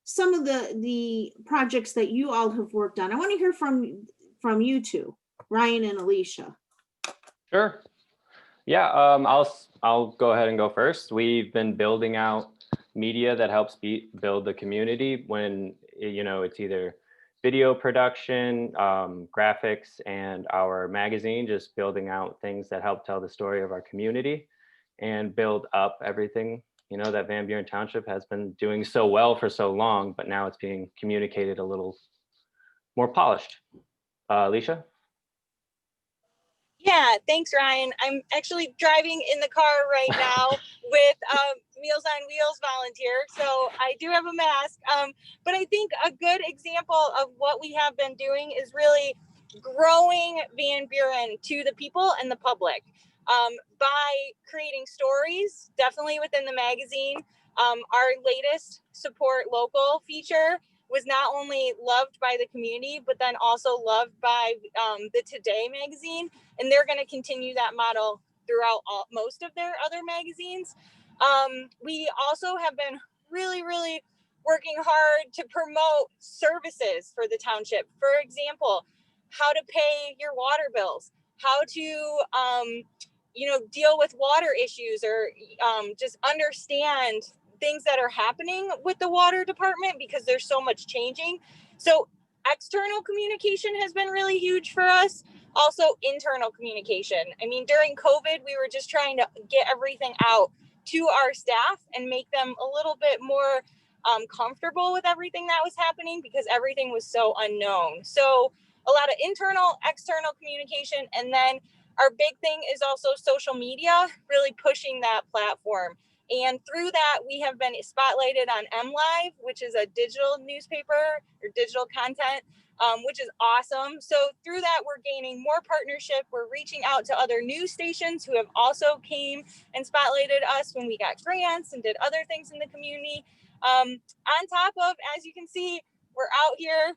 some of the projects that you all have worked on. I want to hear from you two, Ryan and Alicia. Sure. Yeah, I'll go ahead and go first. We've been building out media that helps build the community when, you know, it's either video production, graphics, and our magazine, just building out things that help tell the story of our community and build up everything, you know, that Van Buren Township has been doing so well for so long, but now it's being communicated a little more polished. Alicia? Yeah, thanks, Ryan. I'm actually driving in the car right now with Meals on Wheels volunteer, so I do have a mask. But I think a good example of what we have been doing is really growing Van Buren to the people and the public by creating stories, definitely within the magazine. Our latest Support Local feature was not only loved by the community, but then also loved by the Today magazine. And they're going to continue that model throughout most of their other magazines. We also have been really working hard to promote services for the township. For example, how to pay your water bills, how to, you know, deal with water issues, or just understand things that are happening with the water department, because there's so much changing. So external communication has been really huge for us. Also internal communication. I mean, during COVID, we were just trying to get everything out to our staff and make them a little bit more comfortable with everything that was happening, because everything was so unknown. So a lot of internal, external communication. And then our big thing is also social media, really pushing that platform. And through that, we have been spotlighted on MLive, which is a digital newspaper or digital content, which is awesome. So through that, we're gaining more partnership. We're reaching out to other news stations who have also came and spotlighted us when we got grants and did other things in the community. On top of, as you can see, we're out here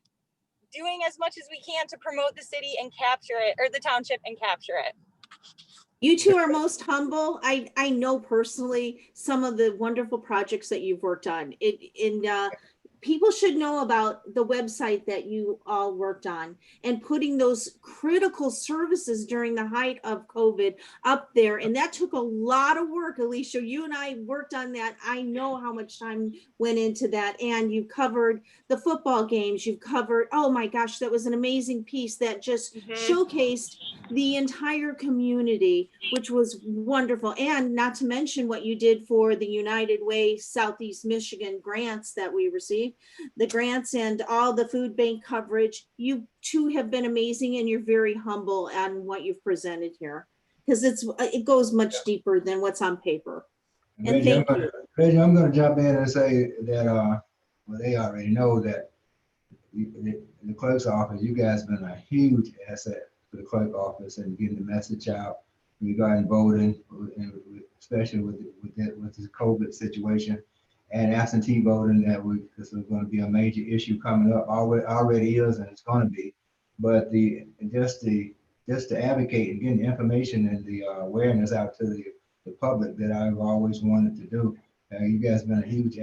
doing as much as we can to promote the city and capture it, or the township and capture it. You two are most humble. I know personally some of the wonderful projects that you've worked on. People should know about the website that you all worked on and putting those critical services during the height of COVID up there. And that took a lot of work. Alicia, you and I worked on that. I know how much time went into that. And you covered the football games. You've covered, oh my gosh, that was an amazing piece that just showcased the entire community, which was wonderful. And not to mention what you did for the United Way Southeast Michigan grants that we received, the grants and all the food bank coverage. You two have been amazing, and you're very humble on what you've presented here, because it goes much deeper than what's on paper. And thank you. Reggie, I'm going to jump in and say that well, they already know that the clerk's office, you guys have been a huge asset for the clerk office and getting the message out regarding voting, especially with this COVID situation and absentee voting. This is going to be a major issue coming up. Already is, and it's going to be. But just to advocate and getting the information and the awareness out to the public that I've always wanted to do. You guys have been a huge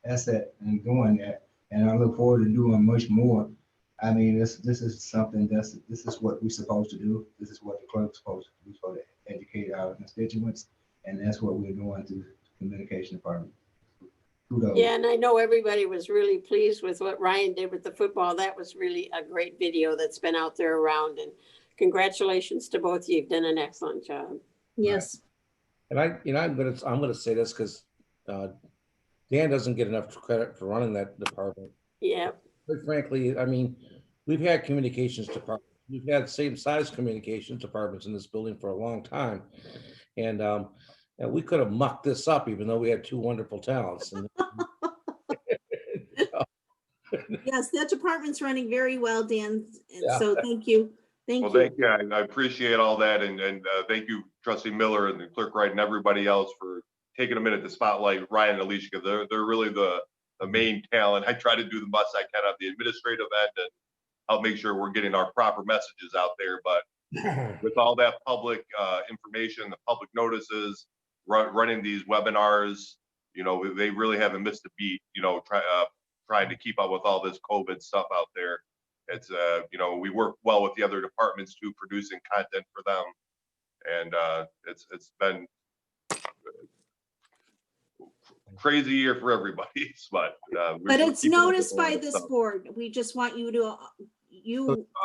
asset in doing that, and I look forward to doing much more. I mean, this is something this is what we're supposed to do. This is what the clerk's supposed to do, so to educate our constituents, and that's what we're doing through the communication department. Kudos. Yeah, and I know everybody was really pleased with what Ryan did with the football. That was really a great video that's been out there around, and congratulations to both of you. You've done an excellent job. Yes. And I'm gonna say this because Dan doesn't get enough credit for running that department. Yeah. Quite frankly, I mean, we've had communications departments. We've had the same size communications departments in this building for a long time. And we could have mucked this up even though we had two wonderful talents. Yes, that department's running very well, Dan. Yeah. So thank you. Well, thank you. I appreciate all that. And thank you, Trustee Miller and the clerk Wright and everybody else for taking a minute to spotlight Ryan and Alicia, because they're really the main talent. I try to do the best I can on the administrative end and help make sure we're getting our proper messages out there. But with all that public information, the public notices, running these webinars, you know, they really haven't missed a beat, you know, trying to keep up with all this COVID stuff out there. It's, you know, we work well with the other departments too, producing content for them. And it's been crazy year for everybody, but But we're it's keeping up with noticed all by that this stuff. board. We just want you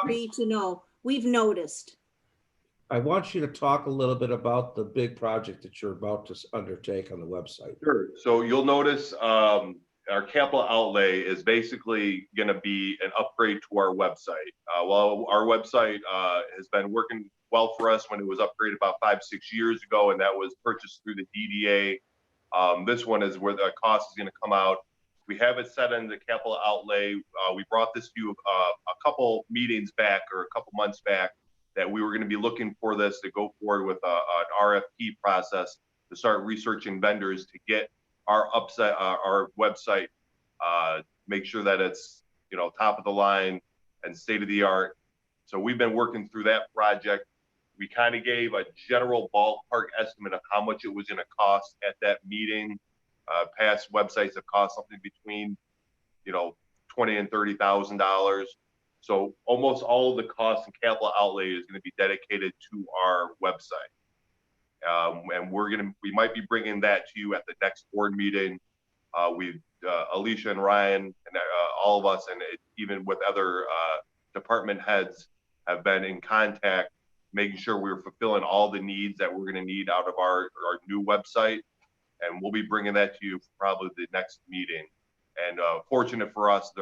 three to know, we've noticed. I want you to talk a little bit about the big project that you're about to undertake on the website. Sure. So you'll notice our capital outlay is basically going to be an upgrade to our website. Well, our website has been working well for us when it was upgraded about 5-6 years ago, and that was purchased through the DDA. This one is where the cost is going to come out. We have it set in the capital outlay. We brought this to you a couple meetings back or a couple months back that we were going to be looking for this to go forward with an RFP process to start researching vendors to get our website, make sure that it's, you know, top of the line and state of the art. So we've been working through that project. We kind of gave a general ballpark estimate of how much it was going to cost at that meeting. Past websites have cost something between, you know, $20,000 and $30,000. So almost all of the cost and capital outlay is going to be dedicated to our website. And we might be bringing that to you at the next board meeting. Alicia and Ryan and all of us, and even with other department heads, have been in contact, making sure we're fulfilling all the needs that we're going to need out of our new website. And we'll be bringing that to you for probably the next meeting. And fortunate for us,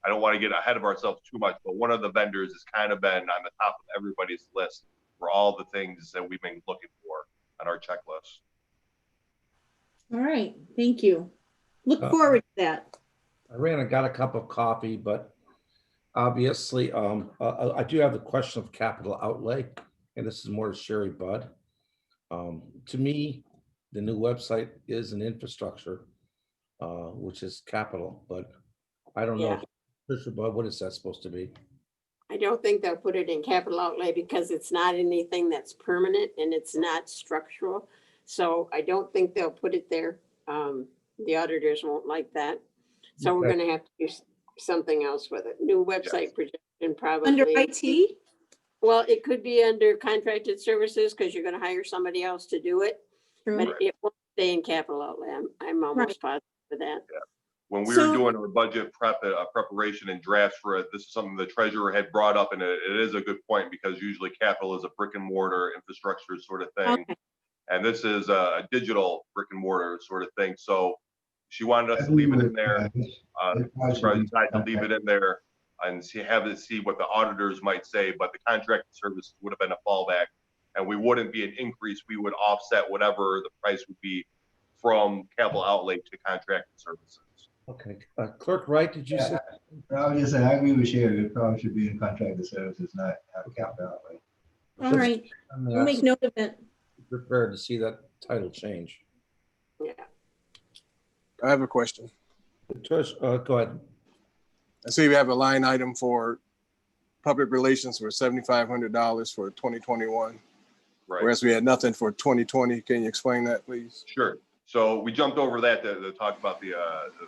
I don't want to get ahead of ourselves too much, but one of the vendors has kind of been on the top of everybody's list for all the things that we've been looking for on our checklist. All right, thank you. Look forward to that. I ran and got a cup of coffee, but obviously, I do have the question of capital outlay, and this is more to Sherry Budd. To me, the new website is an infrastructure, which is capital, but I don't know. Mr. Budd, what is that supposed to be? I don't think they'll put it in capital outlay because it's not anything that's permanent and it's not structural. So I don't think they'll put it there. The auditors won't like that. So we're gonna have to do something else with it. New website projection probably. Under IT? Well, it could be under contracted services because you're gonna hire somebody else to do it. True. But it won't stay in capital outlay. I'm almost positive of that. Yeah. When we were doing our budget preparation and drafts for it, this is something the treasurer had brought up, and it is a good point because usually capital is a brick and mortar infrastructure sort of thing. Okay. And this is a digital brick and mortar sort of thing. So she wanted us to leave it in there. Decided to leave it in there and have it see what the auditors might say, but the contracted services would have been a fallback, and we wouldn't be an increase. We would offset whatever the price would be from capital outlay to contracted services. Okay, Clerk Wright, did you say? I was just saying, I agree with Sherry. It probably should be in contracted services, not have a capital outlay. All right, we'll make note of it. Prepared to see that title change. Yeah. I have a question. Trish, go ahead. I see we have a line item for public relations for $7,500 for 2021. Right. Whereas we had nothing for 2020. Can you explain that, please? Sure. So we jumped over that to talk about the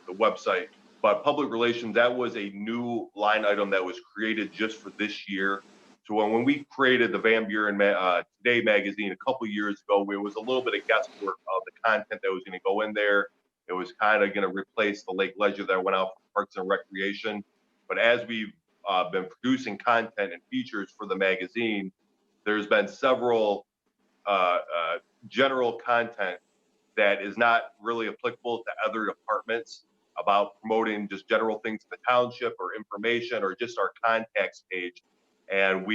website, but public relations, that was a new line item that was created just for this year. So when we created the Van Buren Today magazine a couple years ago, it was a little bit of guesswork of the content that was going to go in there. It was kind of going to replace the Lake Ledger that went out for Parks and Recreation. But as we've been producing content and features for the magazine, there's been several general content that is not really applicable to other departments about promoting just general things to the township or information or just our contacts page. And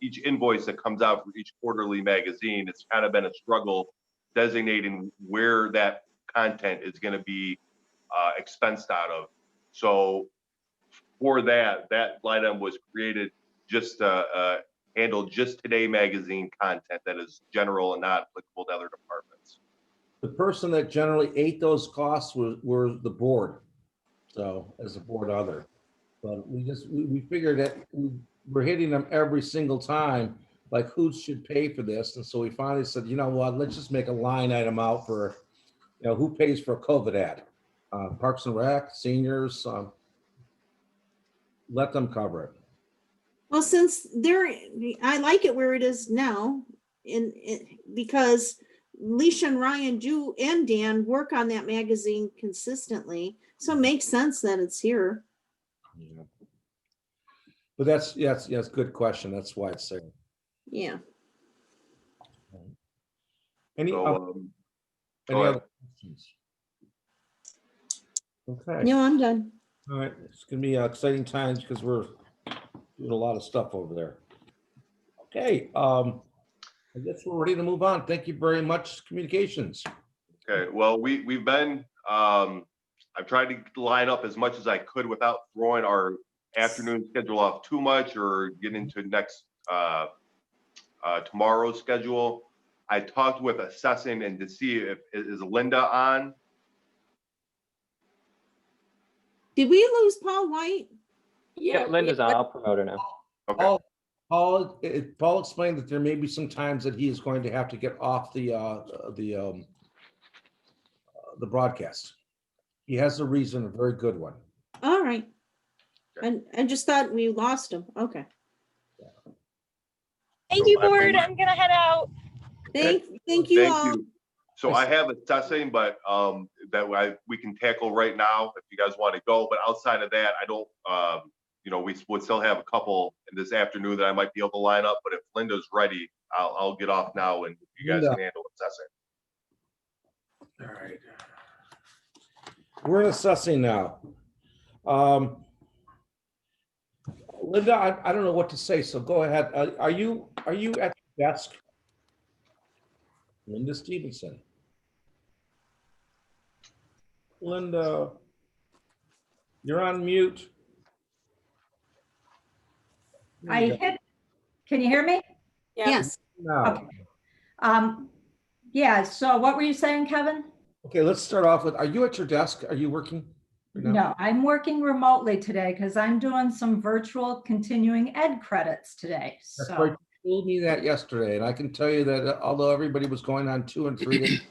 each invoice that comes out for each quarterly magazine, it's kind of been a struggle designating where that content is going to be expensed out of. So for that line item was created just to handle just Today magazine content that is general and not applicable to other departments. The person that generally ate those costs were the board. So as a board other, but we figured that we're hitting them every single time, like who should pay for this. And so we finally said, you know what, let's just make a line item out for, you know, who pays for a COVID ad? Parks and Rec, seniors, let them cover it. Well, since I like it where it is now, because Leisha and Ryan do and Dan work on that magazine consistently. So it makes sense that it's here. Yeah. But that's, yes, good question. That's why it's there. Yeah. Any, So, any go other ahead. questions? Okay. No, I'm done. All right, it's gonna be exciting times because we're doing a lot of stuff over there. Okay, I guess we're ready to move on. Thank you very much, communications. Okay, well, we've been, I've tried to line up as much as I could without throwing our afternoon schedule off too much or getting into next, tomorrow's schedule. I talked with assessing and to see if, is Linda on? Did we lose Paul White? Yeah, Linda's on. I'll promote her now. Okay. Paul explained that there may be some times that he is going to have to get off the broadcast. He has a reason, a very good one. All right. And I just thought we lost him. Okay. Thank you, board. I'm gonna head out. Thank you Thank all. you. So I have assessing, but we can tackle right now if you guys want to go. But outside of that, I don't. You know, we would still have a couple in this afternoon that I might be able to line up. But if Linda's ready, I'll get off now and you guys can handle assessing. All right. We're in assessing now. Linda, I don't know what to say, so go ahead. Are you at your desk? Linda Stevenson. Linda, you're on mute. Can you hear me? Yes. No. Okay. Yeah, so what were you saying, Kevin? Okay, let's start off with, are you at your desk? Are you working? right now? No, I'm working remotely today because I'm doing some virtual continuing ed credits today. That's So right. You told me that yesterday, and I can tell you that although everybody was going on 2 and 3 days,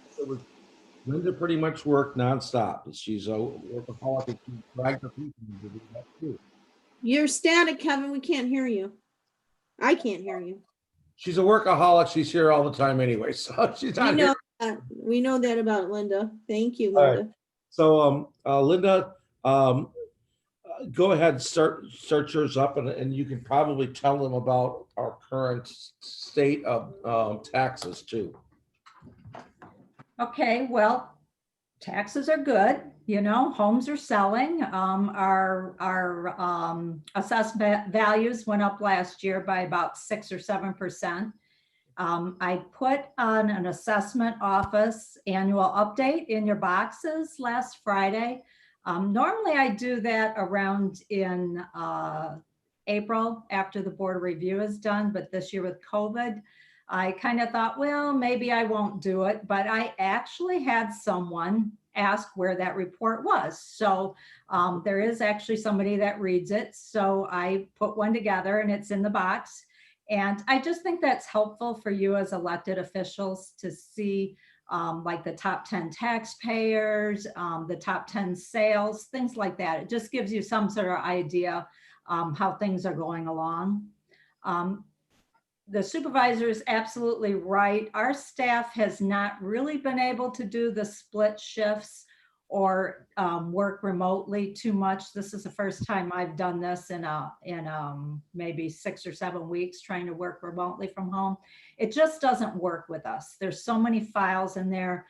Linda pretty much worked nonstop. She's a workaholic and she dragged her people to do that too. You're static, Kevin. We can't hear you. I can't hear you. She's a workaholic. She's here all the time anyway, so she's not here. We know that about Linda. Thank you, All right. Linda. So, Linda, go ahead and start yours up, and you can probably tell them about our current state of taxes too. okay, well, taxes are good, you know, homes are selling. Our assessed values went up last year by about 6 or 7%. I put on an assessment office annual update in your boxes last Friday. Normally I do that around in April after the board review is done, but this year with COVID, I kind of thought, well, maybe I won't do it, but I actually had someone ask where that report was. So there is actually somebody that reads it. So I put one together and it's in the box. And I just think that's helpful for you as elected officials to see like the top 10 taxpayers, the top 10 sales, things like that. It just gives you some sort of idea how things are going along. The supervisor is absolutely right. Our staff has not really been able to do the split shifts or work remotely too much. This is the first time I've done this in maybe 6 or 7 weeks trying to work remotely from home. It just doesn't work with us. There's so many files in there.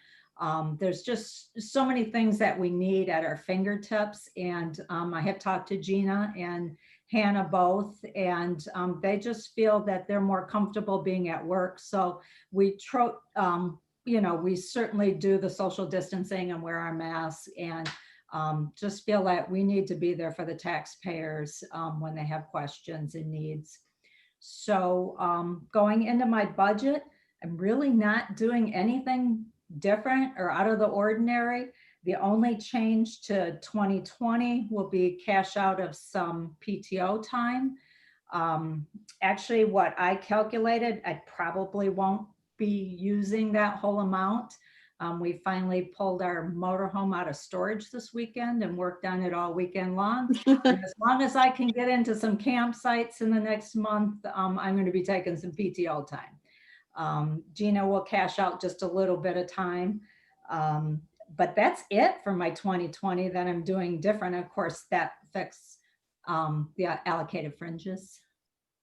There's just so many things that we need at our fingertips. And I have talked to Gina and Hannah both, and they just feel that they're more comfortable being at work. So we you know, we certainly do the social distancing and wear our masks, and just feel that we need to be there for the taxpayers when they have questions and needs. So going into my budget, I'm really not doing anything different or out of the ordinary. The only change to 2020 will be cash out of some PTO time. Actually, what I calculated, I probably won't be using that whole amount. We finally pulled our motorhome out of storage this weekend and worked on it all weekend long. And as long as I can get into some campsites in the next month, I'm going to be taking some PTO time. Gina will cash out just a little bit of time. But that's it for my 2020 that I'm doing different. Of course, that affects the allocated fringes.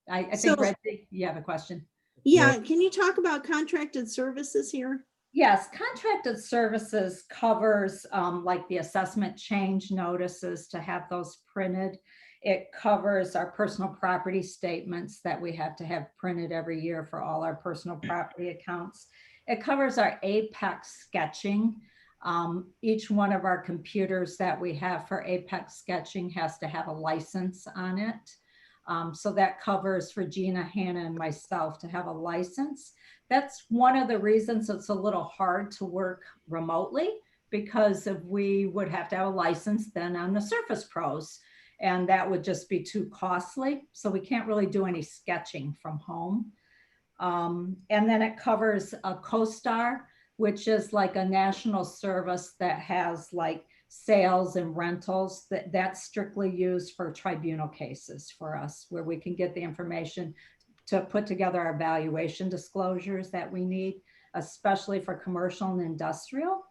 I think, So- Reggie, you have a question? Yeah, can you talk about contracted services here? Yes, contracted services covers like the assessment change notices to have those printed. It covers our personal property statements that we have to have printed every year for all our personal property accounts. It covers our Apex sketching. Each one of our computers that we have for Apex sketching has to have a license on it. So that covers for Gina, Hannah, and myself to have a license. That's one of the reasons it's a little hard to work remotely, because if we would have to have a license then on the Surface Pros, and that would just be too costly. So we can't really do any sketching from home. And then it covers a CoStar, which is like a national service that has like sales and rentals. That's strictly used for tribunal cases for us, where we can get the information to put together our valuation disclosures that we need, especially for commercial and industrial,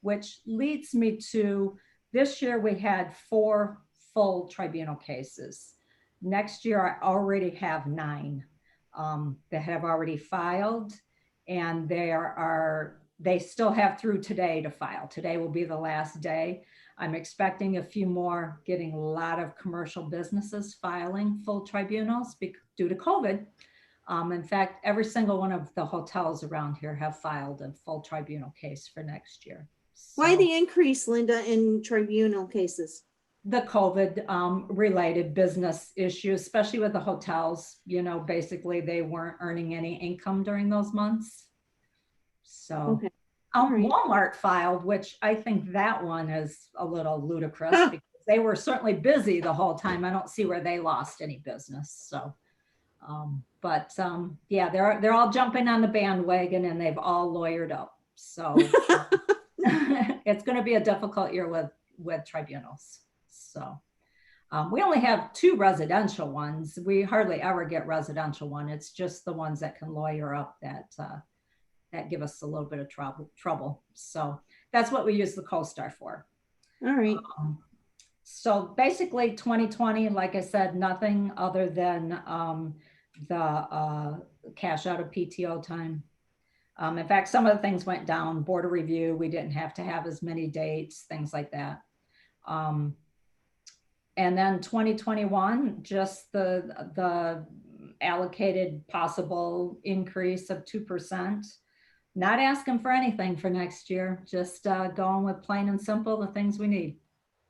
which leads me to this year we had 4 full tribunal cases. Next year, I already have 9 that have already filed, and they still have through today to file. Today will be the last day. I'm expecting a few more, getting a lot of commercial businesses filing full tribunals due to COVID. In fact, every single one of the hotels around here have filed a full tribunal case for next year. Why the increase, Linda, in tribunal cases? The COVID related business issues, especially with the hotels, you know, basically they weren't earning any income during those months. So Walmart filed, which I think that one is a little ludicrous because they were certainly busy the whole time. I don't see where they lost any business. So, yeah, they're all jumping on the bandwagon and they've all lawyered up. So it's going to be a difficult year with tribunals. So we only have 2 residential ones. We hardly ever get residential one. It's just the ones that can lawyer up that give us a little bit of trouble. So that's what we use the CoStar for. All right. So basically 2020, like I said, nothing other than the cash out of PTO time. In fact, some of the things went down. Board of review, we didn't have to have as many dates, things like that. And then 2021, just the allocated possible increase of 2%. Not asking for anything for next year, just going with plain and simple the things we need.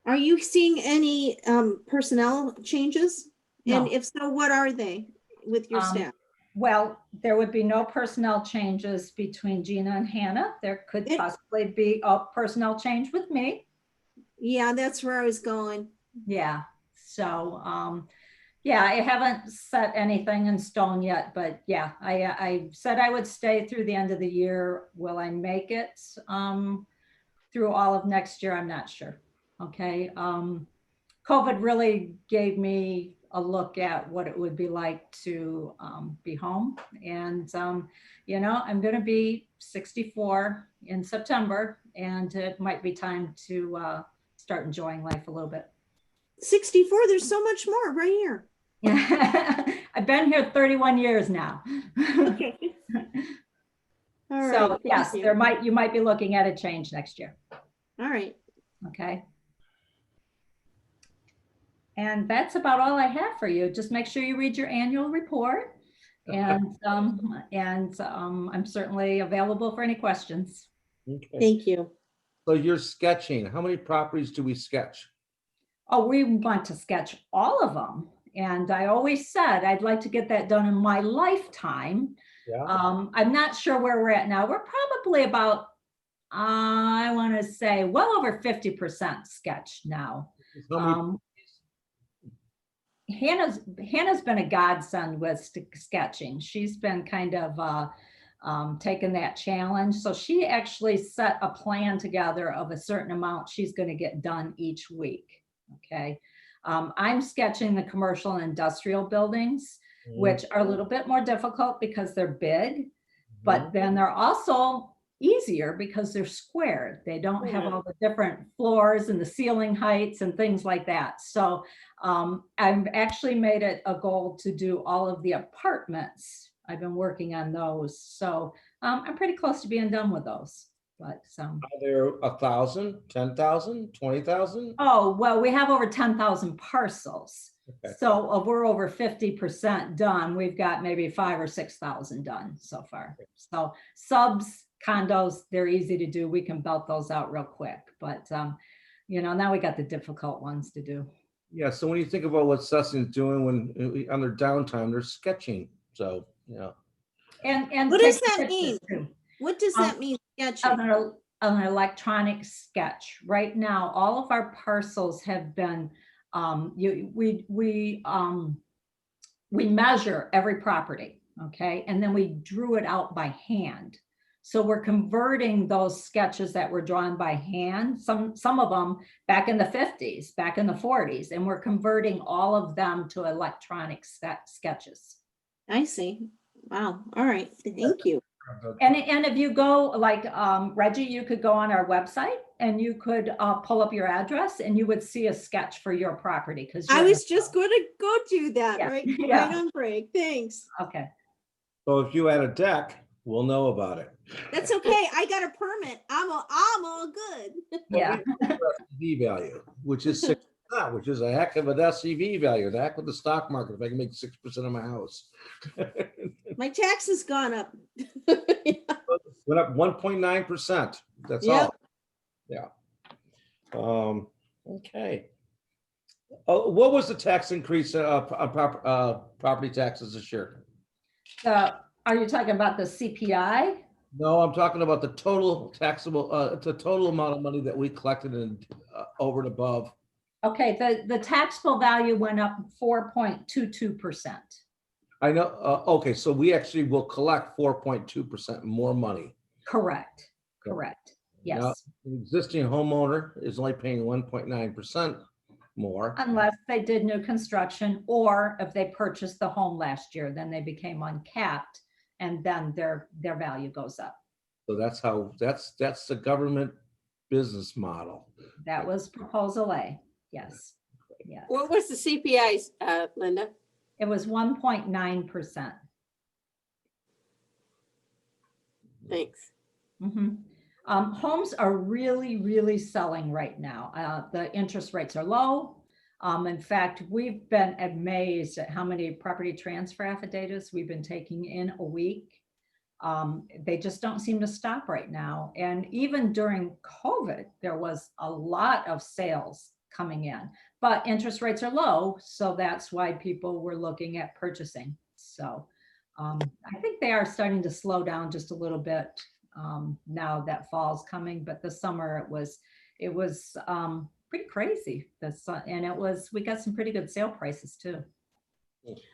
Are you seeing any personnel changes? No. And if so, what are they with your staff? Well, there would be no personnel changes between Gina and Hannah. There could possibly be a personnel change with me. Yeah, that's where I was going. Yeah. So, yeah, I haven't set anything in stone yet, but yeah, I said I would stay through the end of the year. Will I make it through all of next year? I'm not sure. Okay. COVID really gave me a look at what it would be like to be home. And, you know, I'm going to be 64 in September, and it might be time to start enjoying life a little bit. 64, there's so much more right here. I've been here 31 years now. Okay. All right. So yes, you might be looking at a change next year. All right. Okay. And that's about all I have for you. Just make sure you read your annual report, and I'm certainly available for any questions. Okay. Thank you. So you're sketching. How many properties do we sketch? Oh, we want to sketch all of them. And I always said I'd like to get that done in my lifetime. Yeah. I'm not sure where we're at now. We're probably about, I want to say, well over 50% sketched now. Hannah's been a godsend with sketching. She's been kind of taking that challenge. So she actually set a plan together of a certain amount she's going to get done each week. Okay. I'm sketching the commercial and industrial buildings, which are a little bit more difficult because they're big. but then they're also easier because they're squared. They don't have all the different floors and the ceiling heights and things like that. So I've actually made it a goal to do all of the apartments. I've been working on those. So I'm pretty close to being done with those. But Are there 1,000, 10,000, 20,000? oh, well, we have over 10,000 parcels. Okay. So we're over 50% done. We've got maybe 5,000 or 6,000 done so far. So subs, condos, they're easy to do. We can belt those out real quick. But you know, now we got the difficult ones to do. Yeah, so when you think about what Sussex is doing when on their downtime, they're sketching. So, yeah. And What does take that pictures, mean? too. What does that mean? Sketching? An electronic sketch. Right now, all of our parcels have been, we measure every property, okay? And then we drew it out by hand. So we're converting those sketches that were drawn by hand, some of them back in the 50s, back in the 40s, and we're converting all of them to electronic sketches. I see. Wow. All right. Thank you. And if you go like Reggie, you could go on our website and you could pull up your address and you would see a sketch for your property. Because I was just going to go do that Yeah. right, Yeah. right on break. Thanks. Okay. So if you had a deck, we'll know about it. That's okay. I got a permit. I'm all good. Yeah. SCV value, which is 6%, which is a heck of an SCV value. The heck with the stock market if I can make 6% of my house. My taxes gone up. Went up 1.9%. That's Yep. all. Yeah. Okay. What was the tax increase on property taxes this year? Are you talking about the CPI? No, I'm talking about the total taxable, the total amount of money that we collected and over and above. Okay, the taxable value went up 4.22%. I know. Okay, so we actually will collect 4.2% more money. Correct. Correct. Yes. Now, the existing homeowner is only paying 1.9% more. Unless they did new construction or if they purchased the home last year, then they became uncapped and then their value goes up. So that's how, that's the government business model. That was proposal A. Yes. Yeah. What was the CPI, Linda? It was 1.9%. Thanks. Homes are really, really selling right now. The interest rates are low. In fact, we've been amazed at how many property transfer affidavits we've been taking in a week. They just don't seem to stop right now. And even during COVID, there was a lot of sales coming in, but interest rates are low. So that's why people were looking at purchasing. So I think they are starting to slow down just a little bit now that fall's coming, but this summer it was pretty crazy. And we got some pretty good sale prices too.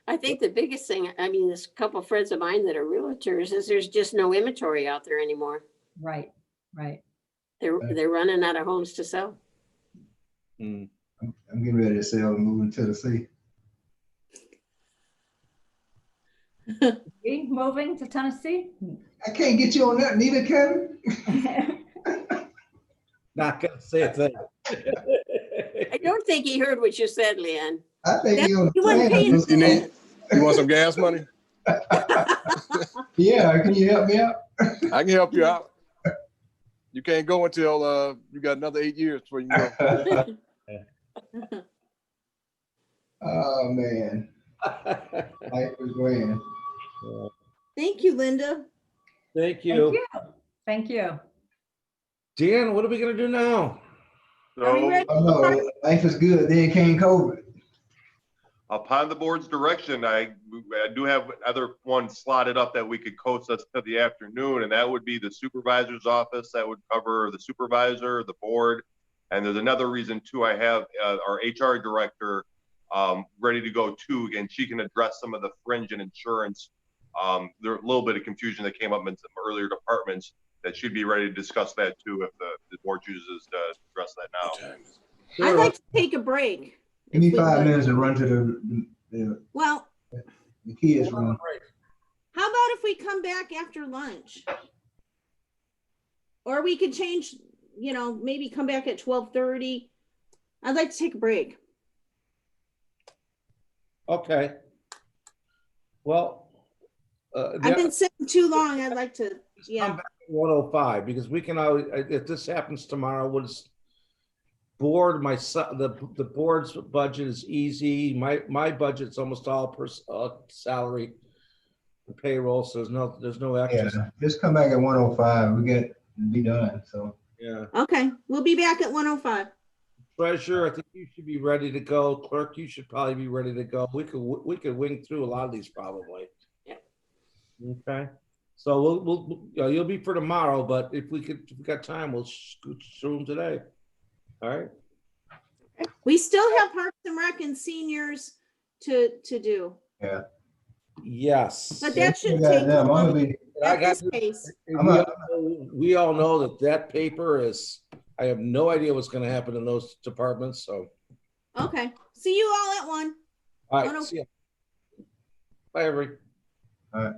I think the biggest thing, I mean, there's a couple of friends of mine that are realtors, is there's just no inventory out there anymore. Right, right. They're running out of homes to sell. I'm getting ready to sell and move to Tennessee. Moving to Tennessee? I can't get you on that, neither, Kevin. Not gonna say a thing. I don't think he heard what you said, Leanne. I think he on You want some gas money? Yeah, can you help me out? I can help you out. You can't go until you got another 8 years before you can go. Oh man. Life is grand. Thank you, Linda. Thank you. Thank you. Dan, what are we gonna do now? Are we ready? Oh no, life is good. Then came COVID. Upon the board's direction, I do have other ones slotted up that we could coast us to the afternoon, and that would be the supervisor's office. That would cover the supervisor, the board, and there's another reason too. I have our HR director ready to go too, and she can address some of the fringe and insurance. There's a little bit of confusion that came up in some earlier departments that she'd be ready to discuss that too if the board chooses to address that now. I'd like to take a break. Give me 5 minutes to run to the Well, kids room. How about if we come back after lunch? Or we could change, you know, maybe come back at 12:30. I'd like to take a break. Okay. Well. I've been sitting too long. I'd like to, yeah. 105, because we can always, if this happens tomorrow, we'll just board my son, the board's budget is easy. My budget's almost all salary and payroll, so there's no extra. Yeah, just come back at 105. We be done. So Yeah. Okay, we'll be back at 105. Treasurer, I think you should be ready to go. Clerk, you should probably be ready to go. We could wing through a lot of these probably. Yeah. Okay. So we'll you'll be for tomorrow, but if we got time, we'll scoot through them today. All right. We still have Parks and Rec and seniors to do. Yeah. Yes. But that should Yeah, take yeah, I'm gonna long be- at this pace. We all know that paper is, I have no idea what's going to happen in those departments. So, Okay, see you all at 1. all right. 105. See ya. Bye, everybody. all right.